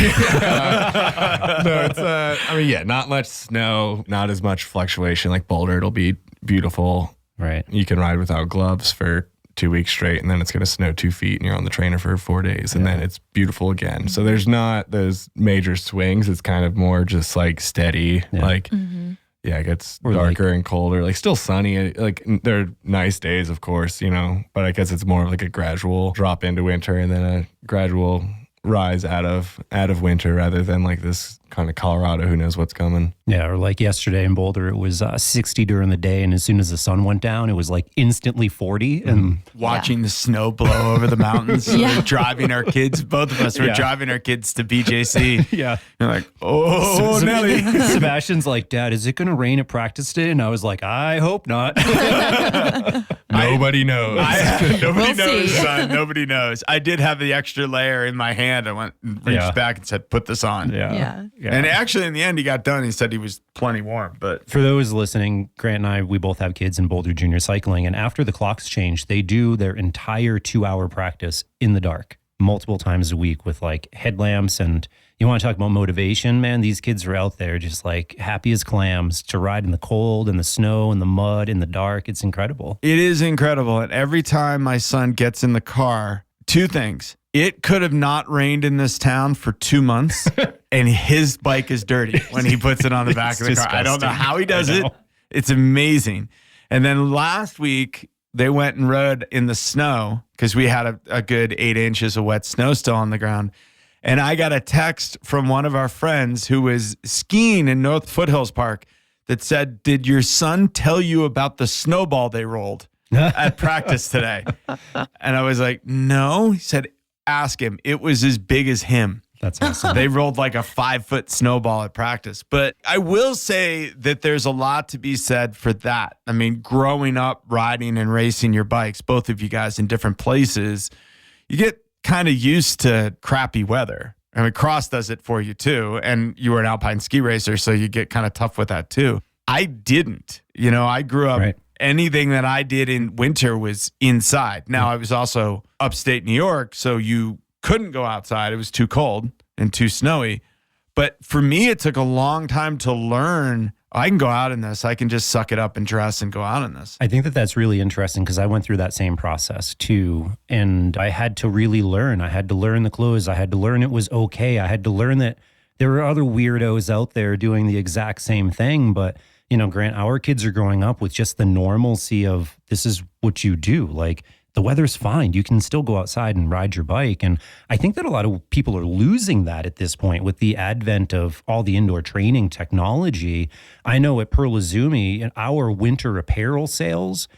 it's, not much snow, not as much fluctuation. Like Boulder, it'll be beautiful. Right. You can ride without gloves for 2 weeks straight, and then it's going to snow 2 feet, and you're on the trainer for 4 days, and then it's beautiful again. So there's not those major swings. It's kind of more just like steady, Yeah, it gets darker and colder, like still sunny. Like there are nice days, of course, you know, but I guess it's more of like a gradual drop into winter and then a gradual rise out of winter, rather than like this kind of Colorado, who knows what's coming. Yeah, or like yesterday in Boulder, it was 60 during the day, and as soon as the sun went down, it was like instantly 40. And watching the snow blow over the mountains, driving our kids, both of us were driving our kids to BJC. Yeah. You're like, oh, Nelly. Sebastian's like, Dad, is it going to rain at practice today? And I was like, I hope not. Nobody knows. Nobody We'll knows, see. son. Nobody knows. I did have the extra layer in my hand. I went and reached back and said, put this on. Yeah. And actually, in the end, he got done. He said he was plenty warm. But For those listening, Grant and I, we both have kids in Boulder Junior Cycling. And after the clocks change, they do their entire 2-hour practice in the dark multiple times a week with like headlamps. And you want to talk about motivation, man? These kids are out there just like happy as clams to ride in the cold and the snow and the mud in the dark. It's incredible. it is incredible. And every time my son gets in the car, 2 things. It could have not rained in this town for 2 months, and his bike is dirty when he puts it on the back of the car. I don't know how he does it. It's amazing. And then last week, they went and rode in the snow because we had a good 8 inches of wet snow still on the ground. And I got a text from one of our friends who was skiing in North Foothills Park that said, did your son tell you about the snowball they rolled at practice today? And I was like, no. He said, ask him. It was as big as him. That's awesome. They rolled like a 5-foot snowball at practice. But I will say that there's a lot to be said for that. I mean, growing up riding and racing your bikes, both of you guys in different places, you get kind of used to crappy weather. I mean, cross does it for you too. And you were an alpine ski racer, so you get kind of tough with that too. I didn't. I grew up, anything that I did in winter was inside. Now, I was also upstate New York, so you couldn't go outside. It was too cold and too snowy. But for me, it took a long time to learn, I can go out in this. I can just suck it up and dress and go out in this. I think that that's really interesting because I went through that same process too. And I had to really learn. I had to learn the clothes. I had to learn it was okay. I had to learn that there were other weirdos out there doing the exact same thing. But, Grant, our kids are growing up with just the normalcy of this is what you do. Like, the weather's fine. You can still go outside and ride your bike. And I think that a lot of people are losing that at this point with the advent of all the indoor training technology. I know at Pearl Izumi, our winter apparel sales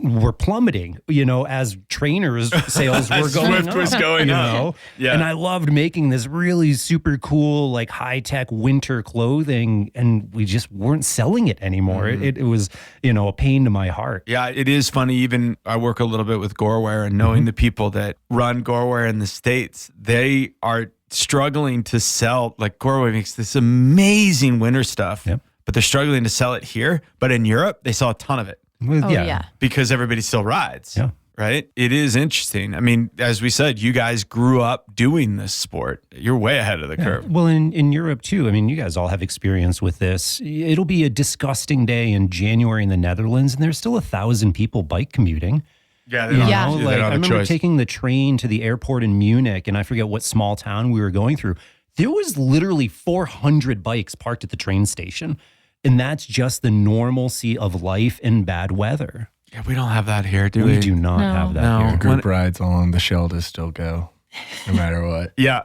were plummeting, as trainers sales were going Swift up. was going up. Yeah. And I loved making this really super cool, like high-tech winter clothing, and we just weren't selling it anymore. It was, a pain to my heart. Yeah, it is funny. Even I work a little bit with Gorewear, and knowing the people that run Gorewear in the States, they are struggling to sell. Like, Gorewear makes this amazing winter stuff, but they're struggling to sell it here. But in Europe, they sell a ton of it. Well, yeah. Because everybody still rides. Yeah. Right? It is interesting. I mean, as we said, you guys grew up doing this sport. You're way ahead of the curve. Well, in Europe too, I mean, you guys all have experience with this. It'll be a disgusting day in January in the Netherlands, and there's still 1,000 people bike commuting. Yeah, They don't I remember taking the train to the airport in Munich, and I forget what small town we were going through. There was literally 400 bikes parked at the train station. And that's just the normalcy of life in bad weather. Yeah, we don't have that here, do we? We do not have that here. Group rides along the shelters still go, no matter what. Yeah.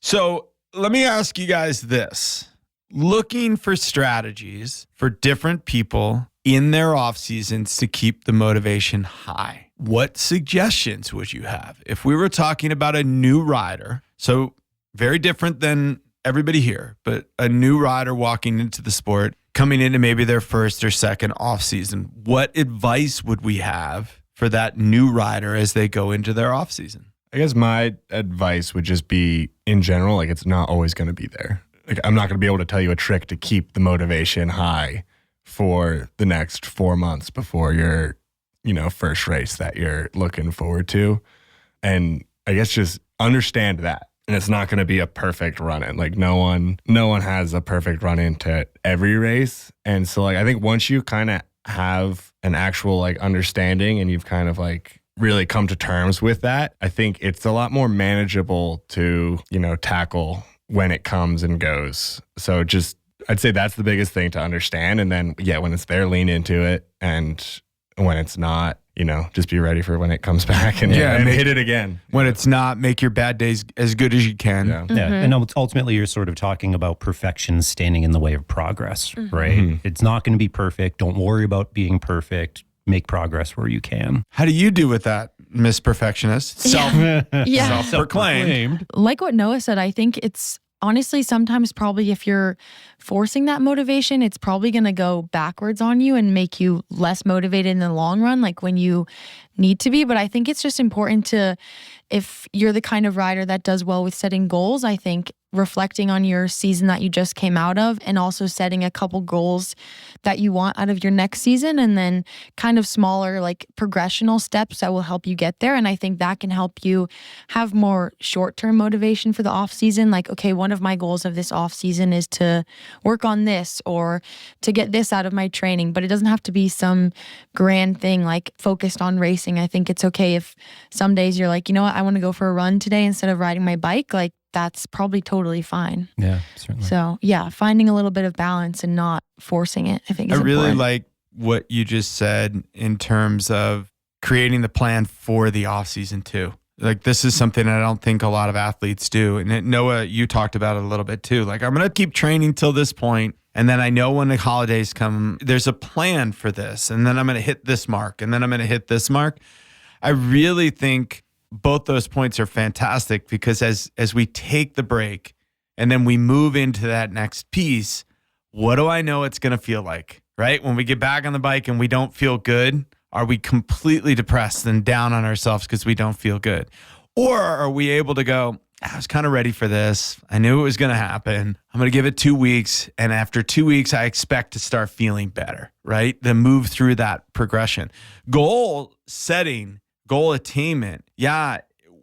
So let me ask you guys this. Looking for strategies for different people in their off seasons to keep the motivation high. What suggestions would you have? If we were talking about a new rider, so very different than everybody here, but a new rider walking into the sport, coming into maybe their first or second off season, what advice would we have for that new rider as they go into their off season? I guess my advice would just be, in general, like, it's not always going to be there. Like, I'm not going to be able to tell you a trick to keep the motivation high for the next 4 months before your, first race that you're looking forward to. And I guess just understand that. And it's not going to be a perfect run in. Like, no one has a perfect run into every race. And so, like, I think once you kind of have an actual, like, understanding and you've kind of, like, really come to terms with that, I think it's a lot more manageable to, tackle when it comes and goes. So just, I'd say that's the biggest thing to understand. And then, when it's there, lean into it. And when it's not, just be ready for when it comes back and hit it again. When it's not, make your bad days as good as you can. Yeah. And ultimately, you're sort of talking about perfection standing in the way of progress, right? Mm-hmm. It's not going to be perfect. Don't worry about being perfect. Make progress where you can. How do you do with that, Miss Perfectionist? Self-proclaimed. Like what Noah said, I think it's honestly sometimes probably if you're forcing that motivation, it's probably going to go backwards on you and make you less motivated in the long run, like when you need to be. But I think it's just important to, if you're the kind of rider that does well with setting goals, I think reflecting on your season that you just came out of and also setting a couple goals that you want out of your next season, and then kind of smaller, like progressional steps that will help you get there. And I think that can help you have more short-term motivation for the off season. Like, okay, one of my goals of this off season is to work on this or to get this out of my training, but it doesn't have to be some grand thing like focused on racing. I think it's okay if some days you're like, you know what, I want to go for a run today instead of riding my bike. Like, that's probably totally fine. Yeah, certainly. So finding a little bit of balance and not forcing it, I think is important. I really like what you just said in terms of creating the plan for the off season too. Like, this is something I don't think a lot of athletes do. And Noah, you talked about it a little bit too. Like, I'm going to keep training till this point, and then I know when the holidays come, there's a plan for this, and then I'm going to hit this mark, and then I'm going to hit this mark. I really think both those points are fantastic, because as we take the break and then we move into that next piece, what do I know it's going to feel like, right? When we get back on the bike and we don't feel good, are we completely depressed and down on ourselves because we don't feel good? Or are we able to go, I was kind of ready for this. I knew it was going to happen. I'm going to give it 2 weeks. And after 2 weeks, I expect to start feeling better, right? Then move through that progression. Goal setting, goal attainment. Yeah,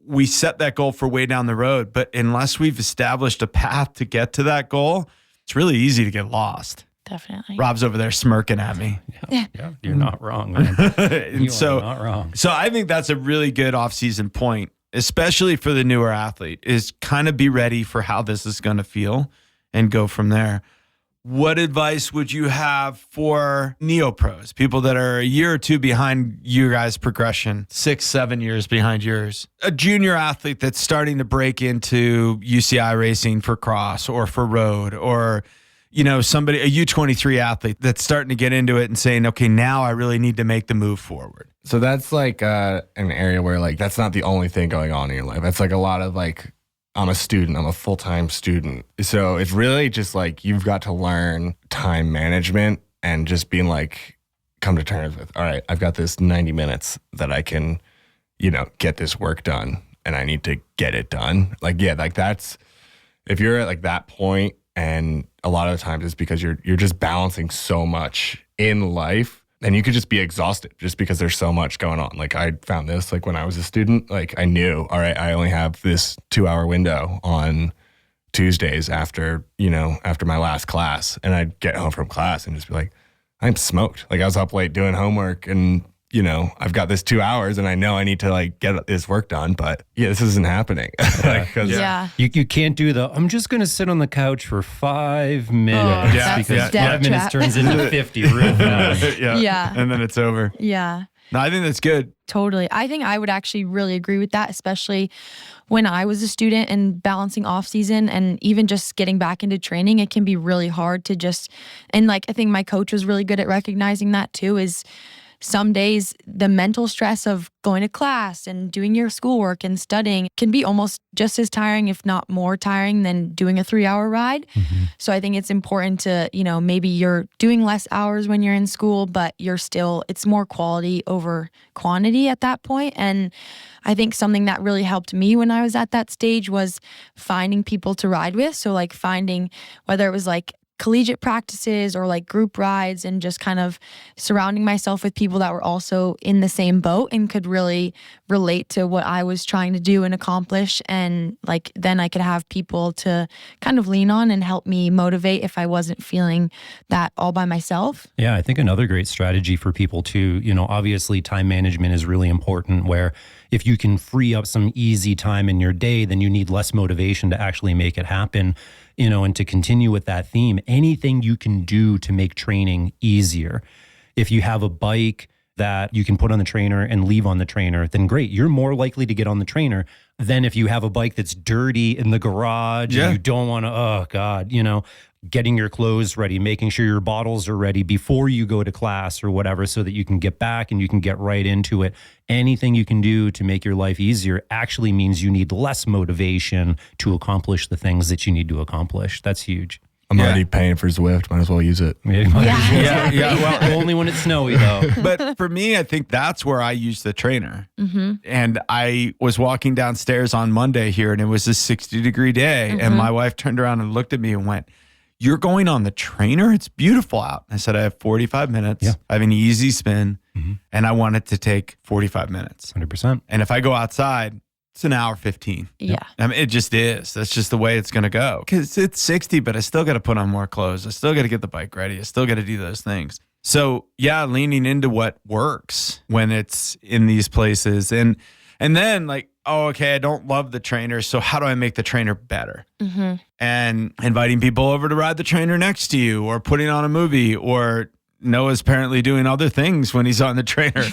we set that goal for way down the road. But unless we've established a path to get to that goal, it's really easy to get lost. Definitely. Rob's over there smirking at me. Yeah, you're not wrong, man. And You are not wrong. So I think that's a really good off-season point, especially for the newer athlete, is kind of be ready for how this is going to feel and go from there. What advice would you have for neo-pros, people that are a year or two behind you guys' progression, 6, 7 years behind yours? A junior athlete that's starting to break into UCI racing for cross or for road, or somebody, a U23 athlete that's starting to get into it and saying, okay, now I really need to make the move forward. So that's like an area where like that's not the only thing going on in your life. That's like a lot of like, I'm a student, I'm a full-time student. So it's really just like you've got to learn time management and just being like, come to terms with, all right, I've got this 90 minutes that I can, get this work done and I need to get it done. Like, yeah, like that's, if you're at like that point, and a lot of the times it's because you're just balancing so much in life and you could just be exhausted just because there's so much going on. Like I found this, like when I was a student, like I knew, all right, I only have this 2-hour window on Tuesdays after my last class. And I'd get home from class and just be like, I'm smoked. Like I was up late doing homework and I've got this 2 hours and I know I need to like get this work done, but this isn't happening. You can't do I'm just going to sit on the couch for 5 minutes because 5 minutes turns into 50 real fast. Yeah. And then it's over. Yeah. No, I think that's good. Totally. I think I would actually really agree with that, especially when I was a student and balancing off season and even just getting back into training. It can be really hard to and I think my coach was really good at recognizing that too, is some days the mental stress of going to class and doing your schoolwork and studying can be almost just as tiring, if not more tiring than doing a 3-hour ride. Mm-hmm. So I think it's important to, maybe you're doing less hours when you're in school, but it's more quality over quantity at that point. And I think something that really helped me when I was at that stage was finding people to ride with. So like finding whether it was like collegiate practices or like group rides and just kind of surrounding myself with people that were also in the same boat and could really relate to what I was trying to do and accomplish. And like then I could have people to kind of lean on and help me motivate if I wasn't feeling that all by myself. Yeah, I think another great strategy for people too, obviously time management is really important, where if you can free up some easy time in your day, then you need less motivation to actually make it happen. And to continue with that theme, anything you can do to make training easier. If you have a bike that you can put on the trainer and leave on the trainer, then great. You're more likely to get on the trainer than if you have a bike that's dirty in the garage and you don't want to, getting your clothes ready, making sure your bottles are ready before you go to class or whatever, so that you can get back and you can get right into it. Anything you can do to make your life easier actually means you need less motivation to accomplish the things that you need to accomplish. That's huge. I'm already paying for Zwift. Might as well use it. Well, only when it's snowy though. But for me, I think that's where I use the trainer. Mm-hmm. And I was walking downstairs on Monday here and it was a 60-degree day. Mm-hmm. And my wife turned around and looked at me and went, "You're going on the trainer? It's beautiful out." I said, "I have 45 minutes. Yeah. I have an easy spin, and I want it to take 45 minutes. 100%. And if I go outside, it's an hour 15. Yeah. I mean, it just is. That's just the way it's going to go. Because it's 60, but I still got to put on more clothes. I still got to get the bike ready. I still got to do those things. So, yeah, leaning into what works when it's in these places. And then like, oh, okay, I don't love the trainer, so how do I make the trainer better? Mm-hmm. And inviting people over to ride the trainer next to you, or putting on a movie, or Noah's apparently doing other things when he's on the trainer.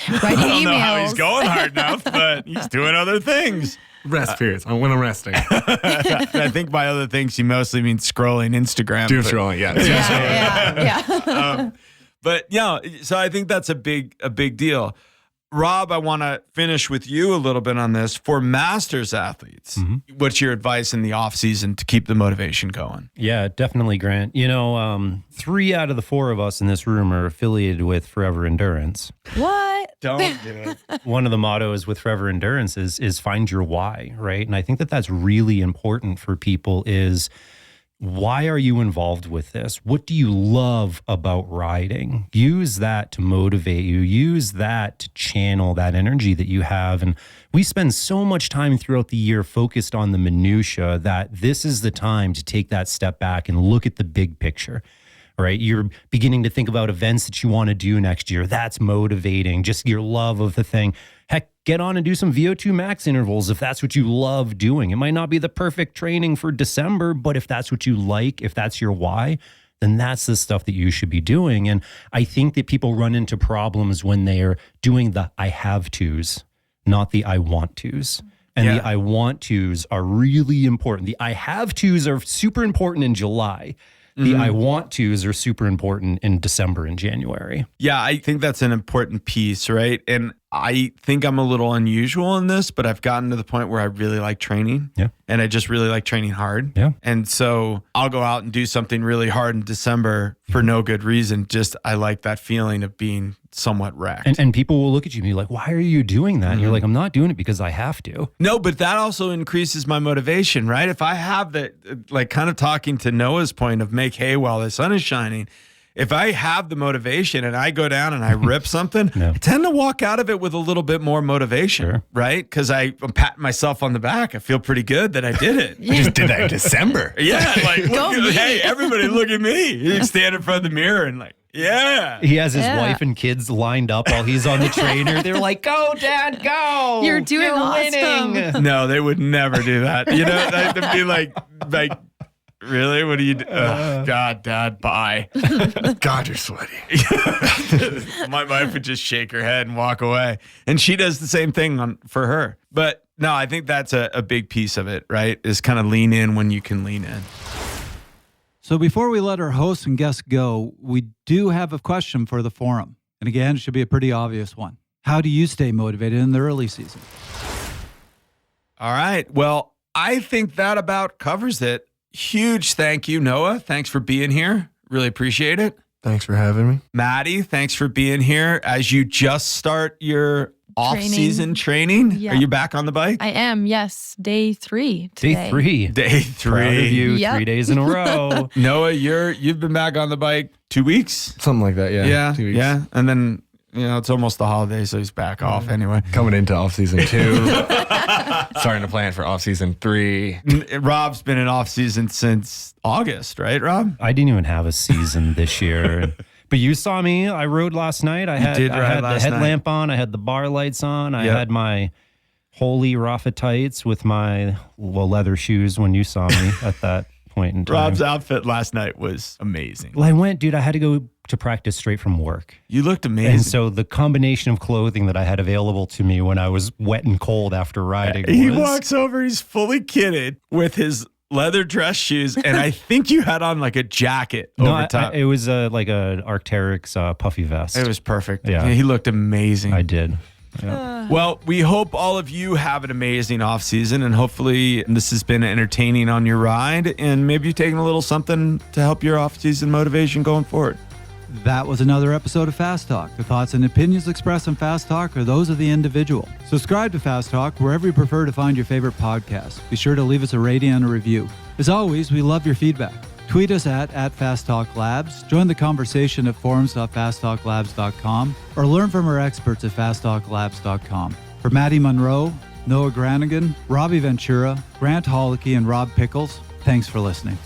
I don't know how he's going hard enough, but he's doing other things. Rest periods when I'm resting. I think by other things, he mostly means scrolling Instagram. Scrolling, yeah. But yeah, so I think that's a big deal. Rob, I want to finish with you a little bit on this. For masters athletes, what's your advice in the off season to keep the motivation going? Yeah, definitely, Grant. 3 out of the 4 of us in this room are affiliated with Forever Endurance. What? Don't do it. One of the mottos with Forever Endurance is find your why, right? And I think that that's really important for people is, why are you involved with this? What do you love about riding? Use that to motivate you. Use that to channel that energy that you have. And we spend so much time throughout the year focused on the minutia that this is the time to take that step back and look at the big picture. Right? You're beginning to think about events that you want to do next year. That's motivating, just your love of the thing. Heck, get on and do some VO2 max intervals if that's what you love doing. It might not be the perfect training for December, but if that's what you like, if that's your why, then that's the stuff that you should be doing. And I think that people run into problems when they're doing the I have tos, not the I want tos. And the I want tos are really important. The I have tos are super important in July. The I want tos are super important in December and January. Yeah, I think that's an important piece, right? And I think I'm a little unusual in this, but I've gotten to the point where I really like training. Yeah. And I just really like training hard. Yeah. And so I'll go out and do something really hard in December for no good reason. Just I like that feeling of being somewhat wrecked. And people will look at you and be like, why are you doing that? And you're like, I'm not doing it because I have to. No, but that also increases my motivation, right? If I have that, like kind of talking to Noah's point of make hay while the sun is shining, if I have the motivation and I go down and I rip something, I tend to walk out of it with a little bit more motivation, right? Because I'm patting myself on the back. I feel pretty good that I did it. I just did that in December. Yeah, like, hey, everybody look at me. You stand in front of the mirror and like, yeah. He has his wife and kids lined up while he's on the trainer. They're like, go, Dad, go. You're doing awesome. winning. No, they would never do that. You know, they'd be like, really? What do you do? God, Dad, bye. God, you're sweaty. My wife would just shake her head and walk away. And she does the same thing for her. But no, I think that's a big piece of it, right? Is kind of lean in when you can lean in. So before we let our hosts and guests go, we do have a question for the forum. And again, it should be a pretty obvious one. How do you stay motivated in the early season? All right. Well, I think that about covers it. Huge thank you, Noah. Thanks for being here. Really appreciate it. Thanks for having me. Maddie, thanks for being here as you just start your off-season training. Yeah. Are you back on the bike? I am, yes. Day 3 today. Day 3. Day 3. Proud of you. Yep. 3 days in a row. Noah, you've been back on the bike 2 weeks? Something like that, yeah. Yeah. 2 weeks. Yeah. And then, it's almost the holiday, so he's back off anyway. Coming into off-season 2. Starting to plan for off-season 3. Rob's been in off-season since August, right, Rob? I didn't even have a season this year. But you saw me. I rode last night. I had the headlamp on. I had the bar lights on. I had my holy Rafa tights with my leather shoes when you saw me at that point in time. Rob's outfit last night was amazing. Well, I had to go to practice straight from work. You looked amazing. And so the combination of clothing that I had available to me when I was wet and cold after riding He walks over, he's fully kitted with his leather dress shoes, and I think you had on like a jacket over top. It was like a Arc'teryx puffy vest. It was perfect. Yeah. He looked amazing. I did. Yeah. Well, we hope all of you have an amazing off season, and hopefully this has been entertaining on your ride, and maybe you've taken a little something to help your off season motivation going forward. That was another episode of Fast Talk. The thoughts and opinions expressed on Fast Talk are those of the individual. Subscribe to Fast Talk wherever you prefer to find your favorite podcast. Be sure to leave us a rating and a review. As always, we love your feedback. Tweet us at Fast Talk Labs, join the conversation at forums.fasttalklabs.com, or learn from our experts at fasttalklabs.com. For Maddie Monroe, Noah Granigan, Robbie Ventura, Grant Hollicky, and Rob Pickles, thanks for listening.